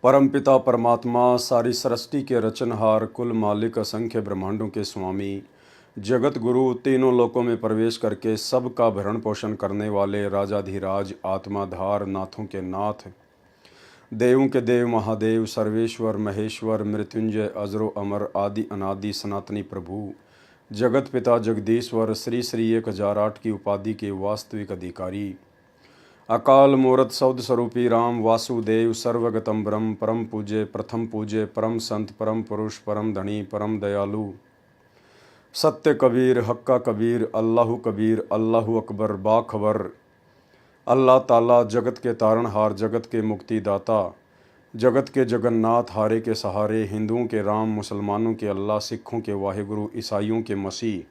परमपिता परमात्मा सारी सृष्टि के रचनहार कुल मालिक असंख्य ब्रह्मांडों के स्वामी जगत गुरु तीनों लोकों में प्रवेश करके सबका भरण पोषण करने वाले राजाधिराज आत्माधार नाथों के नाथ देवों के देव महादेव सर्वेश्वर महेश्वर मृत्युंजय अजरो अमर आदि अनादि सनातनी प्रभु जगत पिता जगदीश्वर श्री श्री 1008 की उपाधि के वास्तविक अधिकारी अकाल मूर्त सौद स्वरूपी राम वासुदेव सर्वगतम ब्रह्म परम पूज्य प्रथम पूज्य परम संत परम पुरुष परम धनी परम दयालु सत्य कबीर हक्का कबीर अल्लाहु अकबर बाखबर अल्लाह ताला जगत के तारणहार जगत के मुक्तिदाता जगत के जगन्नाथ हारे के सहारे हिंदुओं के राम मुसलमानों के अल्लाह सिखों के वाहिगुरु ईसाइयों के मसीह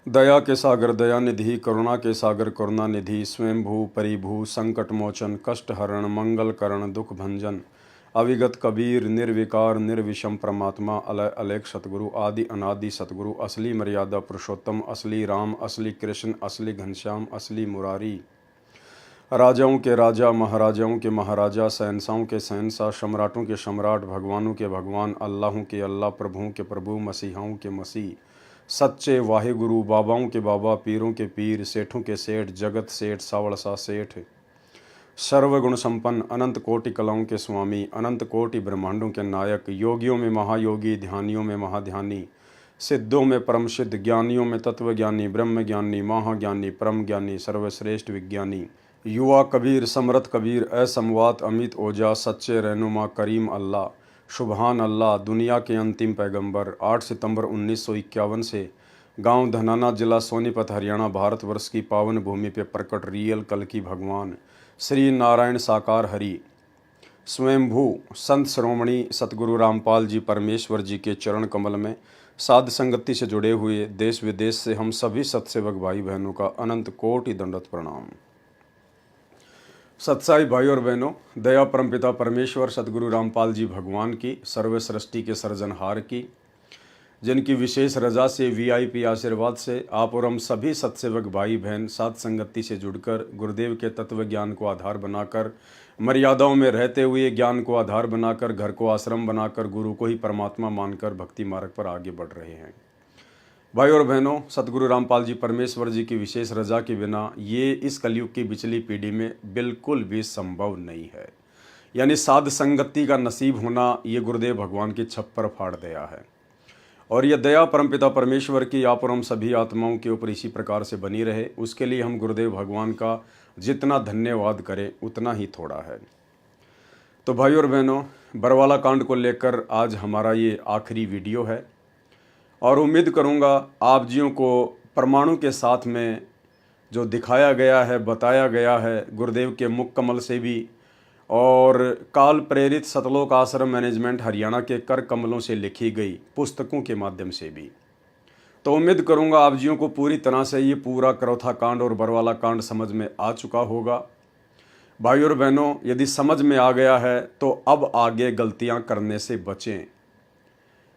दया के सागर दया निधि करुणा के सागर करुणा निधि स्वयंभू परिभू संकट मोचन कष्ट हरण मंगल करण दुख भंजन अविगत कबीर निर्विकार निर्विषम परमात्मा अलय अलेख सतगुरु आदि अनादि सतगुरु असली मर्यादा पुरुषोत्तम असली राम असली कृष्ण असली घनश्याम असली मुरारी राजाओं के राजा महाराजाओं के महाराजा शहंशाहों के शहंशाह सम्राटों के सम्राट भगवानों के भगवान अल्लाहों के अल्लाह प्रभुओं के प्रभु मसीहाओं के मसीह सच्चे वाहिगुरु बाबाओं के बाबा पीरों के पीर सेठों के सेठ जगत सेठ सावड़सा सेठ सर्वगुण संपन्न अनंत कोटि कलाओं के स्वामी अनंत कोटि ब्रह्मांडों के नायक योगियों में महायोगी ध्यानियों में महाध्यानी सिद्धों में परम सिद्ध ज्ञानियों में तत्वज्ञानी ब्रह्म ज्ञानी महाज्ञानी परम ज्ञानी सर्वश्रेष्ठ विज्ञानी युवा कबीर समरथ कबीर असमवात अमित ओजा सच्चे रहनुमा करीम अल्लाह सुबहान अल्लाह दुनिया के अंतिम पैगंबर 8 सितंबर 1951 से गांव धनाना जिला सोनीपत हरियाणा भारतवर्ष की पावन भूमि पे प्रकट रियल कल की भगवान श्री नारायण साकार हरि स्वयंभू संत श्रोमणी सतगुरु रामपाल जी परमेश्वर जी के चरण कमल में साध संगति से जुड़े हुए देश विदेश से हम सभी सत्सेवक भाई बहनों का अनंत कोटि दंडवत प्रणाम। सत्साई भाई और बहनों, दया परमपिता परमेश्वर सतगुरु रामपाल जी भगवान की सर्व सृष्टि के सर्जनहार की जिनकी विशेष रजा से वीआईपी आशीर्वाद से आप और हम सभी सत्सेवक भाई बहन साध संगति से जुड़कर गुरुदेव के तत्व ज्ञान को आधार बनाकर मर्यादाओं में रहते हुए ज्ञान को आधार बनाकर घर को आश्रम बनाकर गुरु को ही परमात्मा मानकर भक्ति मार्ग पर आगे बढ़ रहे हैं। भाई और बहनों, सतगुरु रामपाल जी परमेश्वर जी की विशेष रजा के बिना ये इस कलयुग की पिछली पीढ़ी में बिल्कुल भी संभव नहीं है। यानी साध संगति का नसीब होना ये गुरुदेव भगवान की छप्पर फाड़ दया है और यह दया परमपिता परमेश्वर की आप और हम सभी आत्माओं के ऊपर इसी प्रकार से बनी रहे, उसके लिए हम गुरुदेव भगवान का जितना धन्यवाद करें उतना ही थोड़ा है। तो भाई और बहनों, बरवाला कांड को लेकर आज हमारा ये आखिरी वीडियो है और उम्मीद करूंगा आप जियों को प्रमाणों के साथ में जो दिखाया गया है बताया गया है गुरुदेव के मुख कमल से भी और काल प्रेरित सतलोक आश्रम मैनेजमेंट हरियाणा के कर कमलों से लिखी गई पुस्तकों के माध्यम से भी, तो उम्मीद करूंगा आप जियों को पूरी तरह से ये पूरा करौथा कांड और बरवाला कांड समझ में आ चुका होगा। भाई और बहनों, यदि समझ में आ गया है तो अब आगे गलतियां करने से बचें।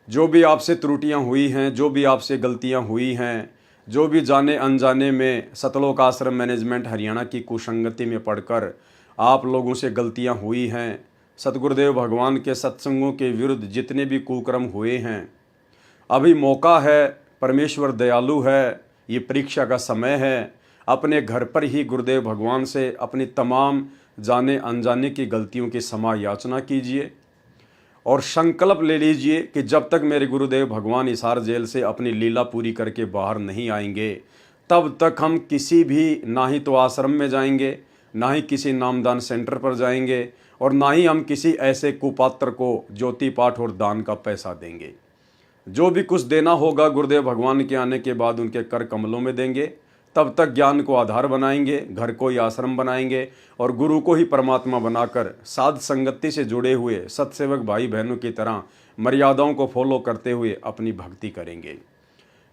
जो भी आपसे त्रुटियां हुई हैं, जो भी आपसे गलतियां हुई हैं, जो भी जाने अनजाने में सतलोक आश्रम मैनेजमेंट हरियाणा की कुसंगति में पढ़कर आप लोगों से गलतियां हुई हैं, सतगुरुदेव भगवान के सत्संगों के विरुद्ध जितने भी कुकर्म हुए हैं, अभी मौका है, परमेश्वर दयालु है, ये परीक्षा का समय है। अपने घर पर ही गुरुदेव भगवान से अपनी तमाम जाने अनजाने की गलतियों की क्षमा याचना कीजिए और संकल्प ले लीजिए कि जब तक मेरे गुरुदेव भगवान हिसार जेल से अपनी लीला पूरी करके बाहर नहीं आएंगे तब तक हम किसी भी ना ही तो आश्रम में जाएंगे, ना ही किसी नामदान सेंटर पर जाएंगे और ना ही हम किसी ऐसे कुपात्र को ज्योति पाठ और दान का पैसा देंगे। जो भी कुछ देना होगा गुरुदेव भगवान के आने के बाद उनके कर कमलों में देंगे। तब तक ज्ञान को आधार बनाएंगे, घर को ही आश्रम बनाएंगे और गुरु को ही परमात्मा बनाकर साध संगति से जुड़े हुए सत्सेवक भाई बहनों की तरह मर्यादाओं को फॉलो करते हुए अपनी भक्ति करेंगे।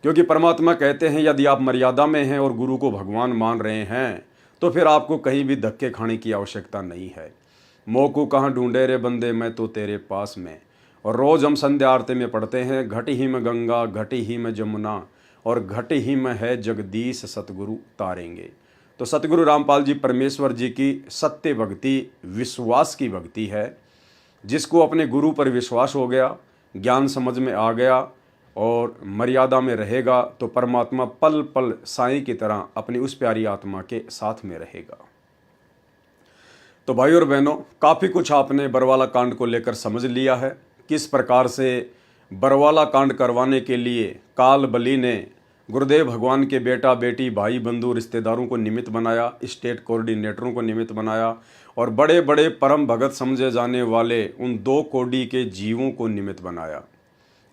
क्योंकि परमात्मा कहते हैं यदि आप मर्यादा में हैं और गुरु को भगवान मान रहे हैं तो फिर आपको कहीं भी धक्के खाने की आवश्यकता नहीं है। मोकू कहाँ ढूंढे रे बंदे, मैं तो तेरे पास में। और रोज़ हम संध्या आरती में पढ़ते हैं घटी ही में गंगा घटी ही में जमुना और घट ही में है जगदीश सतगुरु तारेंगे। तो सतगुरु रामपाल जी परमेश्वर जी की सत्य भक्ति विश्वास की भक्ति है। जिसको अपने गुरु पर विश्वास हो गया, ज्ञान समझ में आ गया और मर्यादा में रहेगा तो परमात्मा पल पल साईं की तरह अपनी उस प्यारी आत्मा के साथ में रहेगा। तो भाई और बहनों, काफ़ी कुछ आपने बरवाला कांड को लेकर समझ लिया है। किस प्रकार से बरवाला कांड करवाने के लिए काल बली ने गुरुदेव भगवान के बेटा बेटी भाई बंधु रिश्तेदारों को निमित्त बनाया, स्टेट कोऑर्डिनेटरों को निमित्त बनाया और बड़े बड़े परम भगत समझे जाने वाले उन 2 कोटि के जीवों को निमित्त बनाया।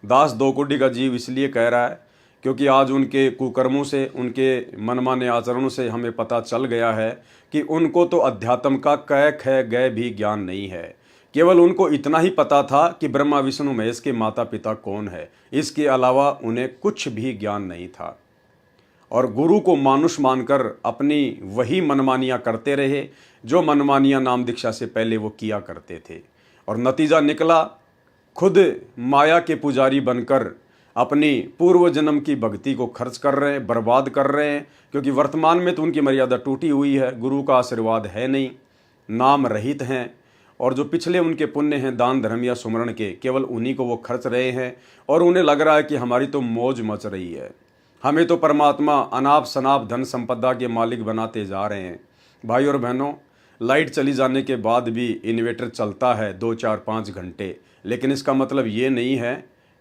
दास 2 कोटि का जीव इसलिए कह रहा है क्योंकि आज उनके कुकर्मों से, उनके मनमाने आचरणों से हमें पता चल गया है कि उनको तो अध्यात्म का क ख ग भी ज्ञान नहीं है। केवल उनको इतना ही पता था कि ब्रह्मा विष्णु महेश के माता पिता कौन है, इसके अलावा उन्हें कुछ भी ज्ञान नहीं था। और गुरु को मानुष मानकर अपनी वही मनमानियाँ करते रहे जो मनमानियाँ नाम दीक्षा से पहले वो किया करते थे। और नतीजा निकला, खुद माया के पुजारी बनकर अपनी पूर्व जन्म की भक्ति को खर्च कर रहे हैं, बर्बाद कर रहे हैं। क्योंकि वर्तमान में तो उनकी मर्यादा टूटी हुई है, गुरु का आशीर्वाद है नहीं, नाम रहित हैं और जो पिछले उनके पुण्य हैं दान धर्म या सुमरण के, केवल उन्हीं को वो खर्च रहे हैं। और उन्हें लग रहा है कि हमारी तो मौज मच रही है, हमें तो परमात्मा अनाप शनाप धन संपदा के मालिक बनाते जा रहे हैं। भाई और बहनों, लाइट चली जाने के बाद भी इन्वर्टर चलता है 2, 4, 5 घंटे, लेकिन इसका मतलब ये नहीं है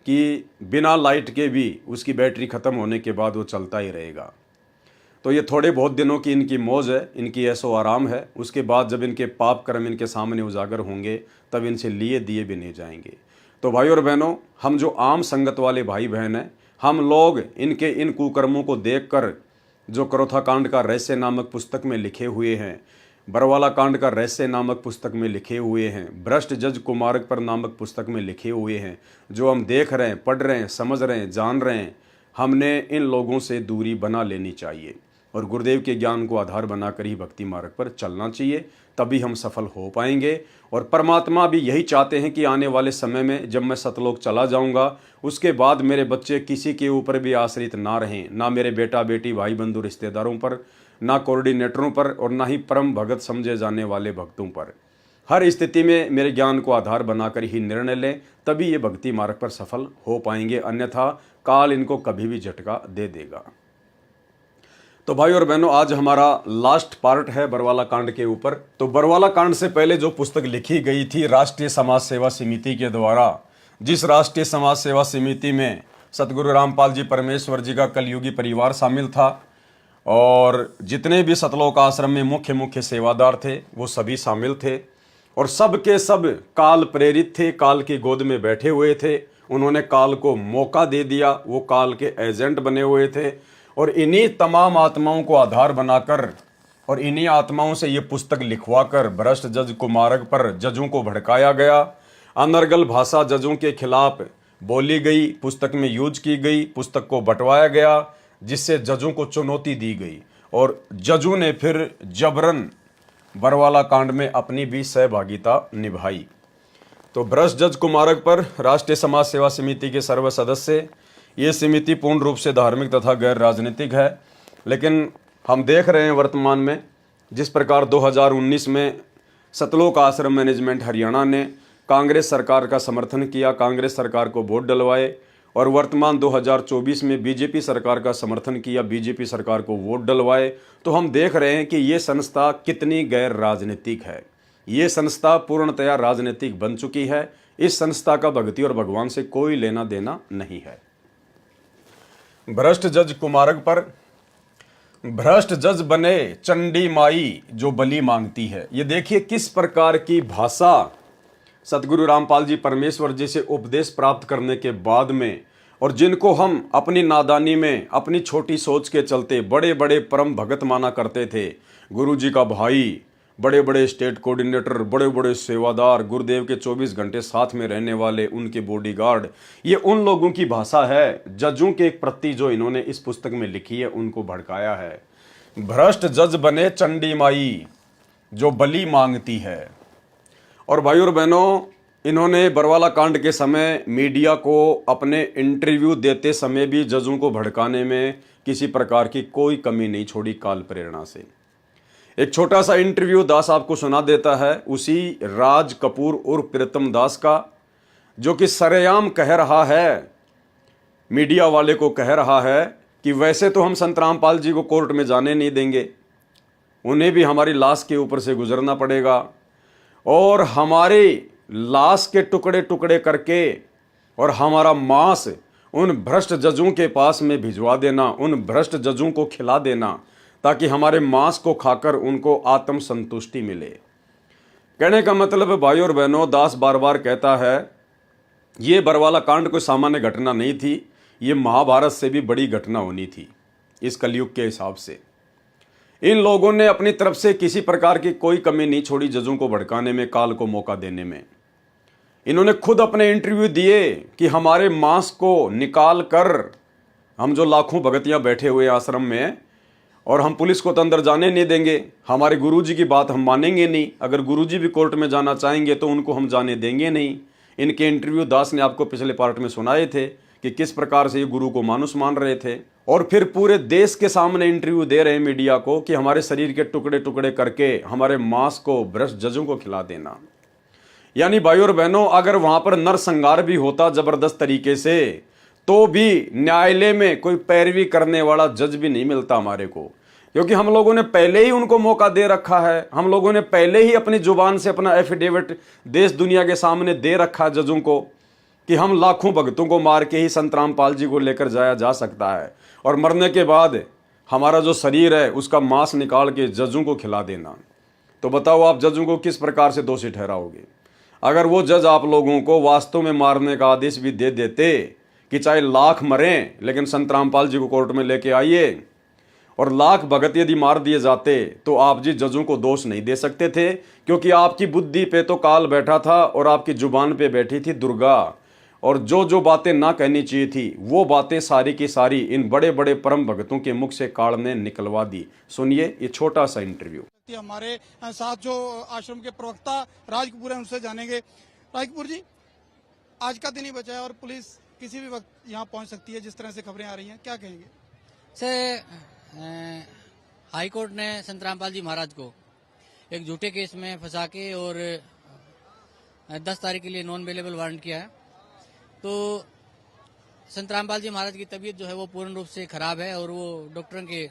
कि बिना लाइट के भी उसकी बैटरी ख़त्म होने के बाद वो चलता ही रहेगा। तो ये थोड़े बहुत दिनों की इनकी मौज है, इनकी ऐसो आराम है। उसके बाद जब इनके पाप कर्म इनके सामने उजागर होंगे तब इनसे लिए दिए भी नहीं जाएंगे। तो भाई और बहनों, हम जो आम संगत वाले भाई बहन हैं, हम लोग इनके इन कुकर्मों को देखकर जो करोथा कांड का रहस्य नामक पुस्तक में लिखे हुए हैं, बरवाला कांड का रहस्य नामक पुस्तक में लिखे हुए हैं, भ्रष्ट जज कुमारक पर नामक पुस्तक में लिखे हुए हैं, जो हम देख रहे हैं, पढ़ रहे हैं, समझ रहे हैं, जान रहे हैं, हमने इन लोगों से दूरी बना लेनी चाहिए और गुरुदेव के ज्ञान को आधार बनाकर ही भक्ति मार्ग पर चलना चाहिए। तभी हम सफल हो पाएंगे। और परमात्मा भी यही चाहते हैं कि आने वाले समय में जब मैं सतलोक चला जाऊंगा, उसके बाद मेरे बच्चे किसी के ऊपर भी आश्रित ना रहें, ना मेरे बेटा बेटी भाई बंधु रिश्तेदारों पर, ना कोऑर्डिनेटरों पर और ना ही परम भगत समझे जाने वाले भक्तों पर। हर स्थिति में मेरे ज्ञान को आधार बनाकर ही निर्णय लें, तभी ये भक्ति मार्ग पर सफल हो पाएंगे, अन्यथा काल इनको कभी भी झटका दे देगा। तो भाई और बहनों, आज हमारा लास्ट पार्ट है बरवाला कांड के ऊपर। तो बरवाला कांड से पहले जो पुस्तक लिखी गई थी राष्ट्रीय समाज सेवा समिति के द्वारा, जिस राष्ट्रीय समाज सेवा समिति में सतगुरु रामपाल जी परमेश्वर जी का कलयुगी परिवार शामिल था और जितने भी सतलोक आश्रम में मुख्य मुख्य सेवादार थे वो सभी शामिल थे और सब के सब काल प्रेरित थे, काल की गोद में बैठे हुए थे। उन्होंने काल को मौका दे दिया, वो काल के एजेंट बने हुए थे और इन्हीं तमाम आत्माओं को आधार बनाकर और इन्हीं आत्माओं से ये पुस्तक लिखवाकर भ्रष्ट जज कुमारक पर जजों को भड़काया गया। अनर्गल भाषा जजों के खिलाफ बोली गई, पुस्तक में यूज की गई, पुस्तक को बंटवाया गया, जिससे जजों को चुनौती दी गई और जजों ने फिर जबरन बरवाला कांड में अपनी भी सहभागिता निभाई। तो भ्रष्ट जज कुमारक पर राष्ट्रीय समाज सेवा समिति के सर्व सदस्य, ये समिति पूर्ण रूप से धार्मिक तथा गैर राजनीतिक है। लेकिन हम देख रहे हैं वर्तमान में जिस प्रकार 2019 में सतलोक आश्रम मैनेजमेंट हरियाणा ने कांग्रेस सरकार का समर्थन किया, कांग्रेस सरकार को वोट डलवाए और वर्तमान 2024 में बीजेपी सरकार का समर्थन किया, बीजेपी सरकार को वोट डलवाए, तो हम देख रहे हैं कि ये संस्था कितनी गैर राजनीतिक है। ये संस्था पूर्णतया राजनीतिक बन चुकी है। इस संस्था का भक्ति और भगवान से कोई लेना देना नहीं है। भ्रष्ट जज कुमारक पर भ्रष्ट जज बने चंडी माई जो बलि मांगती है। ये देखिए किस प्रकार की भाषा सतगुरु रामपाल जी परमेश्वर जी से उपदेश प्राप्त करने के बाद में, और जिनको हम अपनी नादानी में अपनी छोटी सोच के चलते बड़े बड़े परम भगत माना करते थे, गुरु जी का भाई, बड़े बड़े स्टेट कोऑर्डिनेटर, बड़े बड़े सेवादार, गुरुदेव के 24 घंटे साथ में रहने वाले उनके बॉडीगार्ड, ये उन लोगों की भाषा है जजों के प्रति जो इन्होंने इस पुस्तक में लिखी है, उनको भड़काया है। भ्रष्ट जज बने चंडी माई जो बलि मांगती है। और भाई और बहनों, इन्होंने बरवाला कांड के समय मीडिया को अपने इंटरव्यू देते समय भी जजों को भड़काने में किसी प्रकार की कोई कमी नहीं छोड़ी काल प्रेरणा से। एक छोटा सा इंटरव्यू दास आपको सुना देता है उसी राज कपूर उर्फ प्रीतम दास का, जो कि सरेआम कह रहा है, मीडिया वाले को कह रहा है कि वैसे तो हम संत रामपाल जी को कोर्ट में जाने नहीं देंगे, उन्हें भी हमारी लाश के ऊपर से गुजरना पड़ेगा और हमारी लाश के टुकड़े टुकड़े करके और हमारा मांस उन भ्रष्ट जजों के पास में भिजवा देना, उन भ्रष्ट जजों को खिला देना, ताकि हमारे मांस को खाकर उनको आत्म संतुष्टि मिले। कहने का मतलब भाई और बहनों, दास बार बार कहता है ये बरवाला कांड कोई सामान्य घटना नहीं थी, ये महाभारत से भी बड़ी घटना होनी थी इस कलयुग के हिसाब से। इन लोगों ने अपनी तरफ से किसी प्रकार की कोई कमी नहीं छोड़ी जजों को भड़काने में, काल को मौका देने में। इन्होंने खुद अपने इंटरव्यू दिए कि हमारे मांस को निकाल कर, हम जो लाखों भगतियां बैठे हुए आश्रम में, और हम पुलिस को तो अंदर जाने नहीं देंगे, हमारे गुरुजी की बात हम मानेंगे नहीं, अगर गुरुजी भी कोर्ट में जाना चाहेंगे तो उनको हम जाने देंगे नहीं। इनके इंटरव्यू दास ने आपको पिछले पार्ट में सुनाए थे कि किस प्रकार से ये गुरु को मानुस मान रहे थे, और फिर पूरे देश के सामने इंटरव्यू दे रहे हैं मीडिया को कि हमारे शरीर के टुकड़े टुकड़े करके हमारे मांस को भ्रष्ट जजों को खिला देना। यानी भाई और बहनों, अगर वहां पर नरसंहार भी होता जबरदस्त तरीके से, तो भी न्यायालय में कोई पैरवी करने वाला जज भी नहीं मिलता हमारे को, क्योंकि हम लोगों ने पहले ही उनको मौका दे रखा है। हम लोगों ने पहले ही अपनी जुबान से अपना एफिडेविट देश दुनिया के सामने दे रखा है जजों को कि हम लाखों भक्तों को मार के ही संत रामपाल जी को लेकर जाया जा सकता है, और मरने के बाद हमारा जो शरीर है उसका मांस निकाल के जजों को खिला देना। तो बताओ आप जजों को किस प्रकार से दोषी ठहराओगे? अगर वो जज आप लोगों को वास्तव में मारने का आदेश भी दे देते कि चाहे लाख मरें लेकिन संत रामपाल जी को कोर्ट में लेके आइए, और लाख भगत यदि मार दिए जाते, तो आप जी जजों को दोष नहीं दे सकते थे, क्योंकि आपकी बुद्धि पे तो काल बैठा था और आपकी जुबान पे बैठी थी दुर्गा, और जो जो बातें ना कहनी चाहिए थी वो बातें सारी की सारी इन बड़े बड़े परम भगतों के मुख से काल ने निकलवा दी। सुनिए ये छोटा सा इंटरव्यू। हमारे साथ जो आश्रम के प्रवक्ता राज कपूर हैं उनसे जानेंगे। राज कपूर जी, आज का दिन ही बचा है और पुलिस किसी भी वक्त यहाँ पहुँच सकती है, जिस तरह से खबरें आ रही हैं, क्या कहेंगे? सर, हाई कोर्ट ने संत रामपाल जी महाराज को एक झूठे केस में फंसा के और 10 तारीख के लिए नॉन अवेलेबल वारंट किया है। तो संत रामपाल जी महाराज की तबीयत जो है वो पूर्ण रूप से खराब है और वो डॉक्टरों के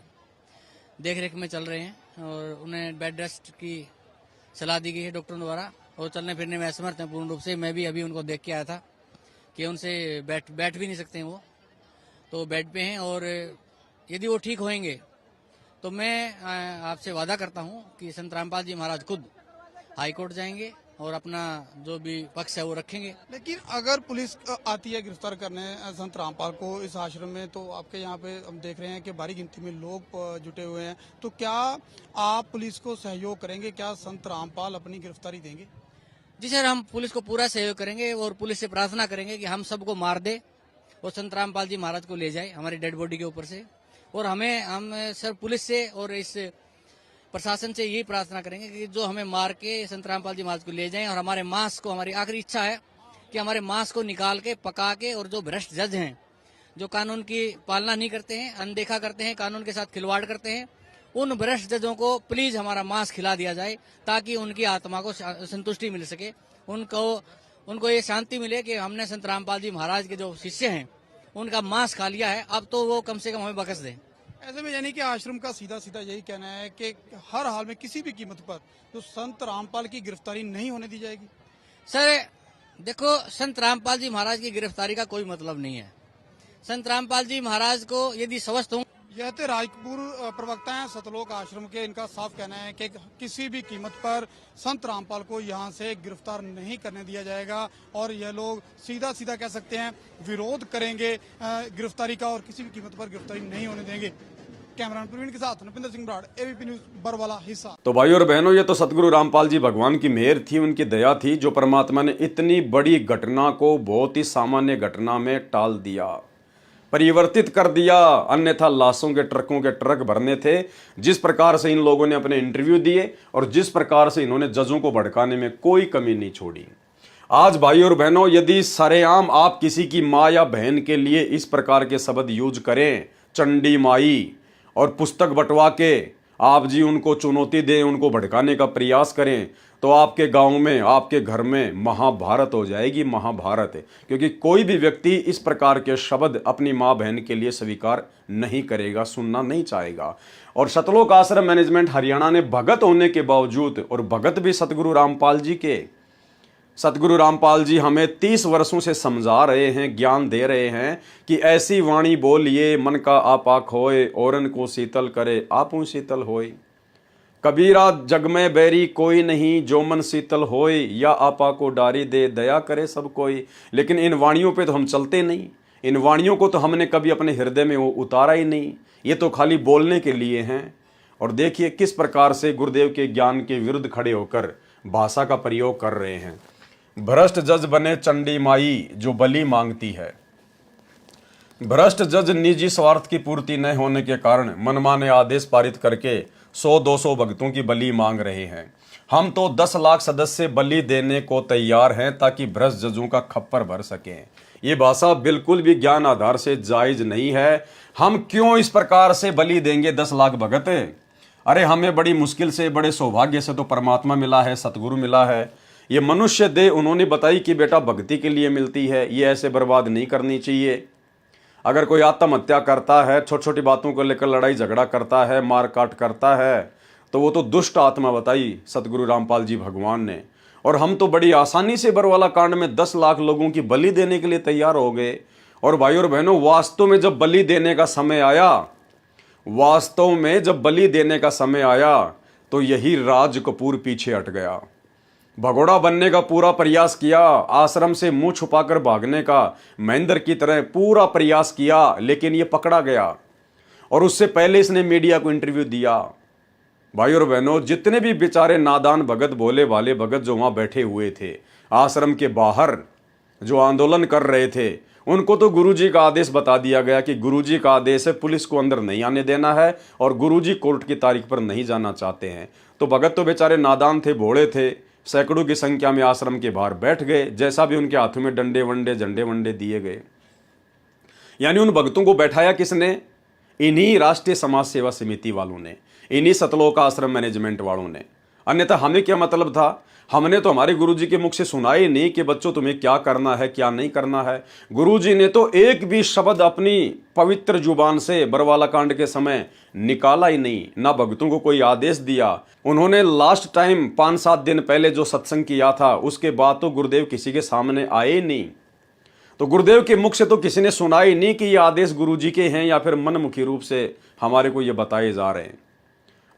देखरेख में चल रहे हैं, और उन्हें बेड रेस्ट की सलाह दी गई है डॉक्टरों द्वारा, और चलने फिरने में असमर्थ हैं पूर्ण रूप से। मैं भी अभी उनको देख के आया था कि उनसे बैठ भी नहीं सकते हैं, वो तो बेड पे हैं, और यदि वो ठीक होंगे तो मैं आपसे वादा करता हूं कि संत रामपाल जी महाराज खुद हाई कोर्ट जाएंगे और अपना जो भी पक्ष है वो रखेंगे। लेकिन अगर पुलिस आती है गिरफ्तार करने संत रामपाल को इस आश्रम में, तो आपके यहाँ पे हम देख रहे हैं कि भारी गिनती में लोग जुटे हुए हैं, तो क्या आप पुलिस को सहयोग करेंगे? क्या संत रामपाल अपनी गिरफ्तारी देंगे? जी सर, हम पुलिस को पूरा सहयोग करेंगे और पुलिस से प्रार्थना करेंगे कि हम सबको मार दे और संत रामपाल जी महाराज को ले जाए हमारी डेड बॉडी के ऊपर से। और हम सर पुलिस से और इस प्रशासन से यही प्रार्थना करेंगे कि जो हमें मार के संत रामपाल जी महाराज को ले जाएं, और हमारे मांस को, हमारी आखिरी इच्छा है कि हमारे मांस को निकाल के पका के, और जो भ्रष्ट जज हैं जो कानून की पालना नहीं करते हैं, अनदेखा करते हैं, कानून के साथ खिलवाड़ करते हैं, उन भ्रष्ट जजों को प्लीज हमारा मांस खिला दिया जाए, ताकि उनकी आत्मा को संतुष्टि मिल सके, उनको ये शांति मिले कि हमने संत रामपाल जी महाराज के जो शिष्य हैं उनका मांस खा लिया है, अब तो वो कम से कम हमें बख्श दें। ऐसे में यानी कि आश्रम का सीधा सीधा यही कहना है कि हर हाल में किसी भी कीमत पर तो संत रामपाल की गिरफ्तारी नहीं होने दी जाएगी। सर देखो, संत रामपाल जी महाराज की गिरफ्तारी का कोई मतलब नहीं है। संत रामपाल जी महाराज को यदि स्वस्थ हों। यह थे राज कपूर प्रवक्ता हैं सतलोक आश्रम के। इनका साफ कहना है कि किसी भी कीमत पर संत रामपाल को यहां से गिरफ्तार नहीं करने दिया जाएगा, और यह लोग सीधा सीधा कह सकते हैं विरोध करेंगे गिरफ्तारी का, और किसी भी कीमत पर गिरफ्तारी नहीं होने देंगे। कैमरामैन प्रवीण के साथ नपिंदर सिंह बराड़, एबीपी न्यूज, बरवाला हिस्सा। तो भाई और बहनों, ये तो सतगुरु रामपाल जी भगवान की मेहर थी, उनकी दया थी, जो परमात्मा ने इतनी बड़ी घटना को बहुत ही सामान्य घटना में टाल दिया, परिवर्तित कर दिया। अन्यथा लाशों के ट्रक भरने थे। जिस प्रकार से इन लोगों ने अपने इंटरव्यू दिए और जिस प्रकार से इन्होंने जजों को भड़काने में कोई कमी नहीं छोड़ी। आज भाई और बहनों, यदि सरेआम आप किसी की माँ या बहन के लिए इस प्रकार के शब्द यूज करें, चंडी माई, और पुस्तक बंटवा के आप जी उनको चुनौती दें, उनको भड़काने का प्रयास करें, तो आपके गांव में, आपके घर में महाभारत हो जाएगी, महाभारत। क्योंकि कोई भी व्यक्ति इस प्रकार के शब्द अपनी माँ बहन के लिए स्वीकार नहीं करेगा, सुनना नहीं चाहेगा। और सतलोक आश्रम मैनेजमेंट हरियाणा ने भगत होने के बावजूद, और भगत भी सतगुरु रामपाल जी के, सतगुरु रामपाल जी हमें 30 वर्षों से समझा रहे हैं, ज्ञान दे रहे हैं कि ऐसी वाणी बोलिए मन का आपा खोए, औरन को शीतल करे आपू शीतल होए। कबीरा जग में बैरी कोई नहीं, जो मन शीतल होए, या आपा को डारी दे दया करे सब कोई। लेकिन इन वाणियों पे तो हम चलते नहीं, इन वाणियों को तो हमने कभी अपने हृदय में वो उतारा ही नहीं, ये तो खाली बोलने के लिए हैं। और देखिए किस प्रकार से गुरुदेव के ज्ञान के विरुद्ध खड़े होकर भाषा का प्रयोग कर रहे हैं। भ्रष्ट जज बने चंडी माई जो बलि मांगती है। भ्रष्ट जज निजी स्वार्थ की पूर्ति न होने के कारण मनमाने आदेश पारित करके 100-200 भक्तों की बलि मांग रहे हैं। हम तो 10 लाख सदस्य बलि देने को तैयार हैं ताकि भ्रष्ट जजों का खप्पर भर सकें। ये भाषा बिल्कुल भी ज्ञान आधार से जायज नहीं है। हम क्यों इस प्रकार से बलि देंगे 10 लाख भगत? अरे हमें बड़ी मुश्किल से, बड़े सौभाग्य से तो परमात्मा मिला है, सतगुरु मिला है। ये मनुष्य देह उन्होंने बताई कि बेटा भक्ति के लिए मिलती है, ये ऐसे बर्बाद नहीं करनी चाहिए। अगर कोई आत्महत्या करता है, छोटी छोटी बातों को लेकर लड़ाई झगड़ा करता है, मार काट करता है, तो वो तो दुष्ट आत्मा बताई सतगुरु रामपाल जी भगवान ने। और हम तो बड़ी आसानी से बरवाला कांड में 10 लाख लोगों की बलि देने के लिए तैयार हो गए। और भाई और बहनों, वास्तव में जब बलि देने का समय आया, वास्तव में जब बलि देने का समय आया, तो यही राज कपूर पीछे हट गया। भगोड़ा बनने का पूरा प्रयास किया, आश्रम से मुंह छुपाकर भागने का महेंद्र की तरह पूरा प्रयास किया, लेकिन ये पकड़ा गया। और उससे पहले इसने मीडिया को इंटरव्यू दिया। भाई और बहनों, जितने भी बेचारे नादान भगत, भोले वाले भगत जो वहां बैठे हुए थे आश्रम के बाहर, जो आंदोलन कर रहे थे, उनको तो गुरुजी का आदेश बता दिया गया कि गुरुजी का आदेश है, पुलिस को अंदर नहीं आने देना है, और गुरुजी कोर्ट की तारीख पर नहीं जाना चाहते हैं। तो भगत तो बेचारे नादान थे, भोले थे, सैकड़ों की संख्या में आश्रम के बाहर बैठ गए, जैसा भी उनके हाथों में डंडे वंडे, झंडे वंडे दिए गए। यानी उन भक्तों को बैठाया किसने? इन्हीं राष्ट्रीय समाज सेवा समिति वालों ने, इन्हीं सतलोक आश्रम मैनेजमेंट वालों ने। अन्यथा हमें क्या मतलब था? हमने तो हमारे गुरुजी के मुख से सुना ही नहीं कि बच्चों तुम्हें क्या करना है, क्या नहीं करना है। गुरुजी ने तो एक भी शब्द अपनी पवित्र जुबान से बरवाला कांड के समय निकाला ही नहीं, ना भक्तों को कोई आदेश दिया। उन्होंने लास्ट टाइम 5-7 दिन पहले जो सत्संग किया था, उसके बाद तो गुरुदेव किसी के सामने आए ही नहीं। तो गुरुदेव के मुख से तो किसी ने सुना ही नहीं कि ये आदेश गुरुजी के हैं या फिर मनमुखी रूप से हमारे को ये बताए जा रहे हैं।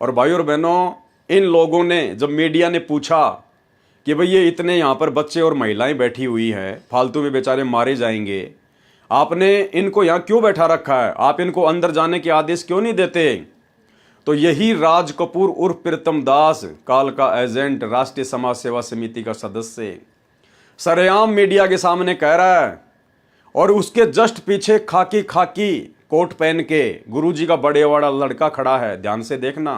और भाई और बहनों, इन लोगों ने, जब मीडिया ने पूछा कि भाई ये इतने यहाँ पर बच्चे और महिलाएं बैठी हुई है, फालतू में बेचारे मारे जाएंगे, आपने इनको यहाँ क्यों बैठा रखा है, आप इनको अंदर जाने के आदेश क्यों नहीं देते? तो यही राज कपूर उर्फ प्रीतम दास, काल का एजेंट, राष्ट्रीय समाज सेवा समिति का सदस्य, सरेआम मीडिया के सामने कह रहा है। और उसके जस्ट पीछे खाकी कोट पहन के गुरुजी का बड़े वाला लड़का खड़ा है। ध्यान से देखना,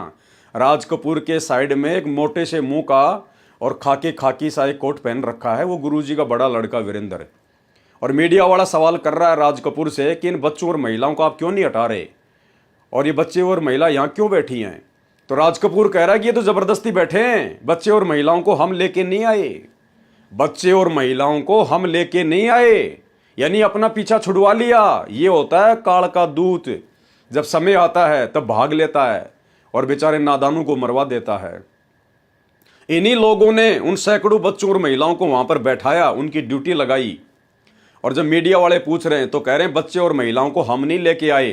राज कपूर के साइड में एक मोटे से मुंह का और खाकी सा एक कोट पहन रखा है, वो गुरुजी का बड़ा लड़का वीरेंद्र। और मीडिया वाला सवाल कर रहा है राज कपूर से कि इन बच्चों और महिलाओं को आप क्यों नहीं हटा रहे, और ये बच्चे और महिला यहाँ क्यों बैठी हैं? तो राज कपूर कह रहा है कि ये तो जबरदस्ती बैठे हैं, बच्चे और महिलाओं को हम लेके नहीं आए, बच्चे और महिलाओं को हम लेके नहीं आए, यानी अपना पीछा छुड़वा लिया। ये होता है काल का दूत, जब समय आता है तब भाग लेता है और बेचारे नादानों को मरवा देता है। इन्हीं लोगों ने उन सैकड़ों बच्चों और महिलाओं को वहां पर बैठाया, उनकी ड्यूटी लगाई। और जब मीडिया वाले पूछ रहे हैं तो कह रहे हैं बच्चे और महिलाओं को हम नहीं लेके आए।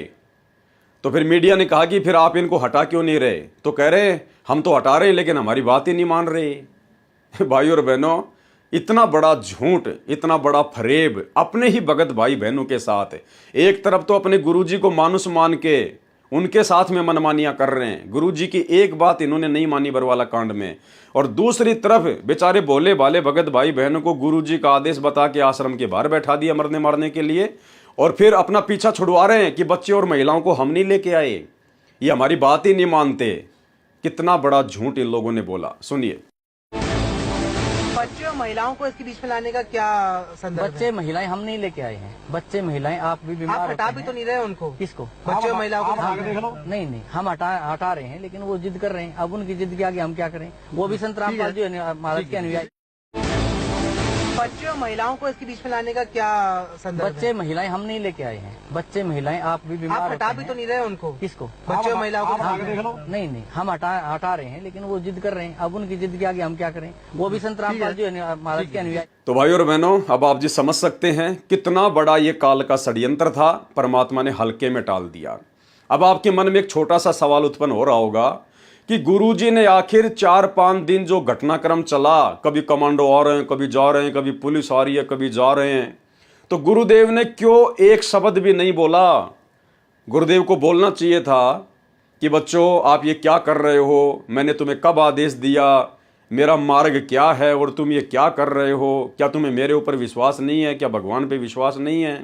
तो फिर मीडिया ने कहा कि फिर आप इनको हटा क्यों नहीं रहे? तो कह रहे हम तो हटा रहे हैं लेकिन हमारी बात ही नहीं मान रहे। भाई और बहनों, इतना बड़ा झूठ, इतना बड़ा फरेब अपने ही भगत भाई बहनों के साथ। एक तरफ तो अपने गुरुजी को मानुस मान के उनके साथ में मनमानियां कर रहे हैं, गुरुजी की एक बात इन्होंने नहीं मानी बरवाला कांड में, और दूसरी तरफ बेचारे भोले भाले भगत भाई बहनों को गुरुजी का आदेश बता के आश्रम के बाहर बैठा दिया मरने मारने के लिए, और फिर अपना पीछा छुड़वा रहे हैं कि बच्चे और महिलाओं को हम नहीं लेके आए, ये हमारी बात ही नहीं मानते। कितना बड़ा झूठ इन लोगों ने बोला, सुनिए। बच्चे और महिलाओं को इसके बीच में लाने का क्या संदर्भ बच्चे है? महिलाएं हम नहीं लेके आए हैं, बच्चे महिलाएं आप भी बीमार आप हटा होते भी हैं। तो नहीं रहे उनको, किसको? बच्चे और महिलाओं को नहीं नहीं, हम हटा रहे हैं, लेकिन वो जिद कर रहे हैं। अब उनकी जिद के आगे हम क्या करें? वो भी संत रामपाल जी महाराज के अनुयायी। बच्चे और महिलाओं को इसके बीच में लाने का क्या संदर्भ है? बच्चे महिलाएं हम नहीं लेके आए हैं, बच्चे महिलाएं आप भी बीमार आप होते हटा भी हैं। तो नहीं रहे उनको, किसको? बच्चे और महिलाओं को नहीं नहीं, हम हटा रहे हैं, लेकिन वो जिद कर रहे हैं। अब उनकी जिद के आगे हम क्या करें? वो भी संत रामपाल जी महाराज के अनुयायी। तो भाई और बहनों, अब आप जी समझ सकते हैं कितना बड़ा ये काल का षड्यंत्र था, परमात्मा ने हल्के में टाल दिया। अब आपके मन में एक छोटा सा सवाल उत्पन्न हो रहा होगा कि गुरुजी ने आखिर 4-5 दिन जो घटनाक्रम चला, कभी कमांडो आ रहे हैं, कभी जा रहे हैं, कभी पुलिस आ रही है, कभी जा रहे हैं, तो गुरुदेव ने क्यों एक शब्द भी नहीं बोला? गुरुदेव को बोलना चाहिए था कि बच्चों आप ये क्या कर रहे हो, मैंने तुम्हें कब आदेश दिया, मेरा मार्ग क्या है और तुम ये क्या कर रहे हो? क्या तुम्हें मेरे ऊपर विश्वास नहीं है? क्या भगवान पे विश्वास नहीं है?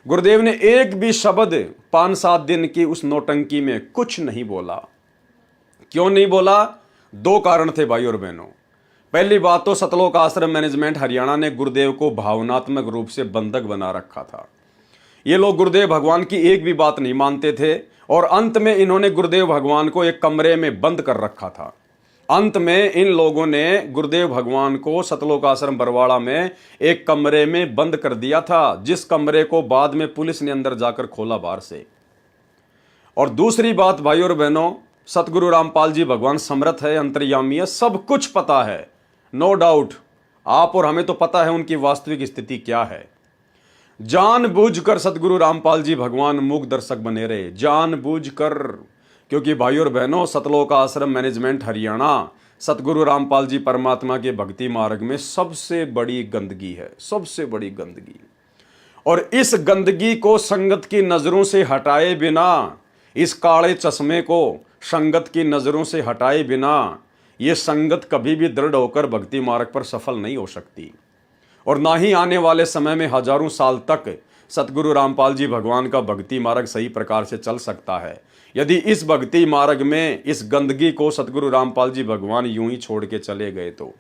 गुरुदेव ने एक भी शब्द 5-7 दिन की उस नौटंकी में कुछ नहीं बोला। क्यों नहीं बोला? 2 कारण थे भाई और बहनों। पहली बात तो सतलोक आश्रम मैनेजमेंट हरियाणा ने गुरुदेव को भावनात्मक रूप से बंधक बना रखा था। ये लोग गुरुदेव भगवान की एक भी बात नहीं मानते थे और अंत में इन्होंने गुरुदेव भगवान को एक कमरे में बंद कर रखा था। अंत में इन लोगों ने गुरुदेव भगवान को सतलोक आश्रम बरवाड़ा में एक कमरे में बंद कर दिया था, जिस कमरे को बाद में पुलिस ने अंदर जाकर खोला बाहर से। और दूसरी बात भाई और बहनों, सतगुरु रामपाल जी भगवान समर्थ है, अंतर्यामी है, सब कुछ पता है, नो डाउट। आप और हमें तो पता है उनकी वास्तविक स्थिति क्या है। जानबूझकर सतगुरु रामपाल जी भगवान मूक दर्शक बने रहे, जानबूझकर। क्योंकि भाई और बहनों, सतलोक आश्रम मैनेजमेंट हरियाणा सतगुरु रामपाल जी परमात्मा के भक्ति मार्ग में सबसे बड़ी गंदगी है, सबसे बड़ी गंदगी। और इस गंदगी को संगत की नजरों से हटाए बिना, इस काले चश्मे को संगत की नजरों से हटाए बिना, ये संगत कभी भी दृढ़ होकर भक्ति मार्ग पर सफल नहीं हो सकती। और ना ही आने वाले समय में हजारों साल तक सतगुरु रामपाल जी भगवान का भक्ति मार्ग सही प्रकार से चल सकता है, यदि इस भक्ति मार्ग में इस गंदगी को सतगुरु रामपाल जी भगवान यूं ही छोड़ के चले गए तो।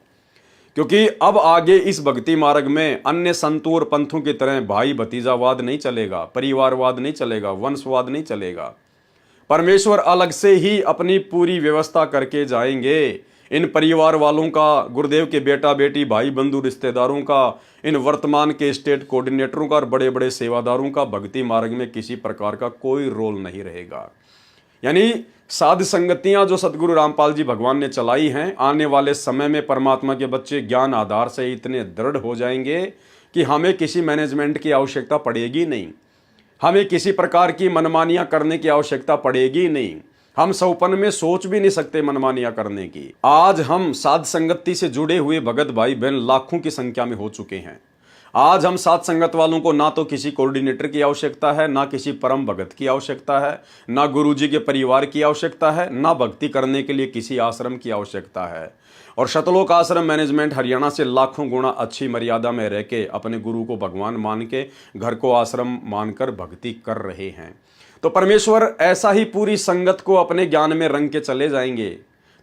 क्योंकि अब आगे इस भक्ति मार्ग में अन्य संतों और पंथों की तरह भाई भतीजावाद नहीं चलेगा, परिवारवाद नहीं चलेगा, वंशवाद नहीं चलेगा। परमेश्वर अलग से ही अपनी पूरी व्यवस्था करके जाएंगे। इन परिवार वालों का, गुरुदेव के बेटा बेटी भाई बंधु रिश्तेदारों का, इन वर्तमान के स्टेट कोऑर्डिनेटरों का और बड़े बड़े सेवादारों का भक्ति मार्ग में किसी प्रकार का कोई रोल नहीं रहेगा। यानी साध संगतियां जो सतगुरु रामपाल जी भगवान ने चलाई हैं, आने वाले समय में परमात्मा के बच्चे ज्ञान आधार से इतने दृढ़ हो जाएंगे कि हमें किसी मैनेजमेंट की आवश्यकता पड़ेगी नहीं, हमें किसी प्रकार की मनमानियां करने की आवश्यकता पड़ेगी नहीं। हम सौपन में सोच भी नहीं सकते मनमानियां करने की। आज हम साध संगति से जुड़े हुए भगत भाई बहन लाखों की संख्या में हो चुके हैं। आज हम साध संगत वालों को ना तो किसी कोऑर्डिनेटर की आवश्यकता है, ना किसी परम भगत की आवश्यकता है, ना गुरुजी के परिवार की आवश्यकता है, ना भक्ति करने के लिए किसी आश्रम की आवश्यकता है। और सतलोक आश्रम मैनेजमेंट हरियाणा से लाखों गुना अच्छी मर्यादा में रह के अपने गुरु को भगवान मान के, घर को आश्रम मानकर भक्ति कर रहे हैं। तो परमेश्वर ऐसा ही पूरी संगत को अपने ज्ञान में रंग के चले जाएंगे,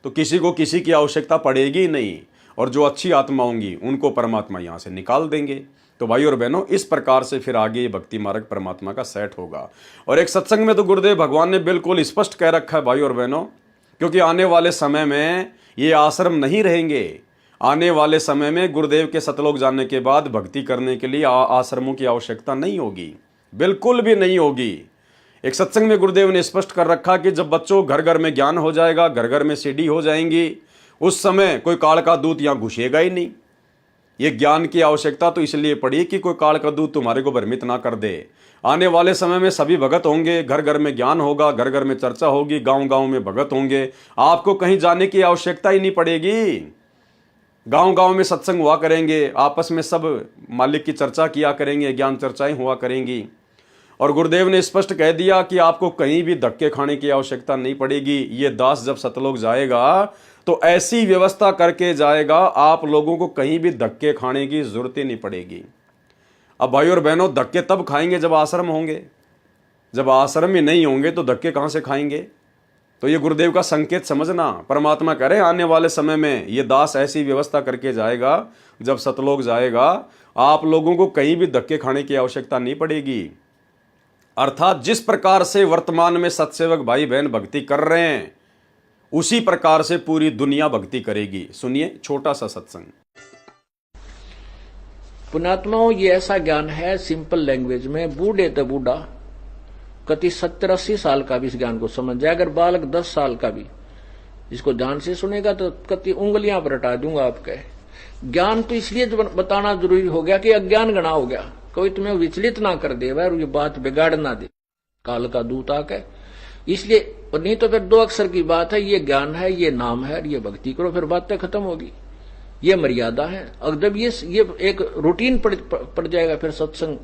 तो किसी को किसी की आवश्यकता पड़ेगी नहीं। और जो अच्छी आत्मा होंगी उनको परमात्मा यहाँ से निकाल देंगे। तो भाई और बहनों, इस प्रकार से फिर आगे ये भक्ति मार्ग परमात्मा का सेट होगा। और एक सत्संग में तो गुरुदेव भगवान ने बिल्कुल स्पष्ट कह रखा है भाई और बहनों, क्योंकि आने वाले समय में ये आश्रम नहीं रहेंगे। आने वाले समय में गुरुदेव के सतलोक जाने के बाद भक्ति करने के लिए आश्रमों की आवश्यकता नहीं होगी, बिल्कुल भी नहीं होगी। एक सत्संग में गुरुदेव ने स्पष्ट कर रखा कि जब बच्चों घर घर में ज्ञान हो जाएगा, घर घर में सीढ़ी हो जाएंगी, उस समय कोई काल का दूत यहाँ घुसेगा ही नहीं। ये ज्ञान की आवश्यकता तो इसलिए पड़ी कि कोई काल का दूत तुम्हारे को भ्रमित ना कर दे। आने वाले समय में सभी भगत होंगे, घर घर में ज्ञान होगा, घर घर में चर्चा होगी, गांव गांव में भगत होंगे, आपको कहीं जाने की आवश्यकता ही नहीं पड़ेगी। गांव गांव में सत्संग हुआ करेंगे, आपस में सब मालिक की चर्चा किया करेंगे, ज्ञान चर्चाएं हुआ करेंगी। और गुरुदेव ने स्पष्ट कह दिया कि आपको कहीं भी धक्के खाने की आवश्यकता नहीं पड़ेगी। ये दास जब सतलोक जाएगा तो ऐसी व्यवस्था करके जाएगा, आप लोगों को कहीं भी धक्के खाने की जरूरत ही नहीं पड़ेगी। अब भाई और बहनों, धक्के तब खाएंगे जब आश्रम होंगे, जब आश्रम ही नहीं होंगे तो धक्के कहां से खाएंगे। तो ये गुरुदेव का संकेत समझना, परमात्मा कह रहे हैं आने वाले समय में ये दास ऐसी व्यवस्था करके जाएगा जब सतलोक जाएगा आप लोगों को कहीं भी धक्के खाने की आवश्यकता नहीं पड़ेगी। अर्थात जिस प्रकार से वर्तमान में सत्सेवक भाई बहन भक्ति कर रहे हैं उसी प्रकार से पूरी दुनिया भक्ति करेगी। सुनिए छोटा सा सत्संग। पुण्यात्माओं, ये ऐसा ज्ञान है सिंपल लैंग्वेज में, बूढ़े तो बूढ़ा कति 70-80 साल का भी इस ज्ञान को समझ जाए, अगर बालक 10 साल का भी इसको ध्यान से सुनेगा तो कति उंगलियां पर हटा दूंगा आपके। ज्ञान तो इसलिए बताना जरूरी हो गया कि अज्ञान गणा हो गया, कोई तुम्हें विचलित ना कर दे और ये बात बिगाड़ ना दे काल का दूत आके। इसलिए नहीं तो फिर 2 अक्षर की बात है, ये ज्ञान है, ये नाम है, ये भक्ति करो, फिर बातें खत्म होगी। ये मर्यादा है। अगर ये एक रूटीन पड़ जाएगा, फिर सत्संग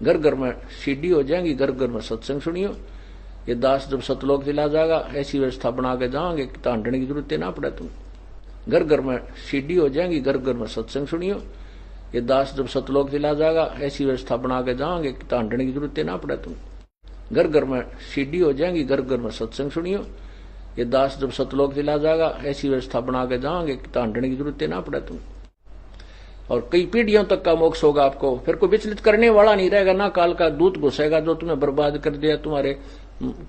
घर घर में सीढ़ी हो जाएंगी, घर घर में सत्संग सुनियो। ये दास जब सतलोक चला जाएगा ऐसी व्यवस्था बना के जाओगे कि तांडने की जरूरत ना पड़े, तुम घर घर में सीढ़ी हो जाएंगी, घर घर में सत्संग सुनियो। ये दास जब सतलोक चला जाएगा ऐसी व्यवस्था बना के जाओगे कि तांडने की जरूरत ना पड़े, तुम घर घर में सीढ़ी हो जाएंगी, घर घर में सत्संग सुनियो। ये दास जब सतलोक चला जाएगा ऐसी व्यवस्था बना के जाओगे कि तांडने की जरूरत ना पड़े, तुम और कई पीढ़ियों तक का मोक्ष होगा आपको। फिर कोई विचलित करने वाला नहीं रहेगा, ना काल का दूत घुसेगा जो तुम्हें बर्बाद कर दिया, तुम्हारे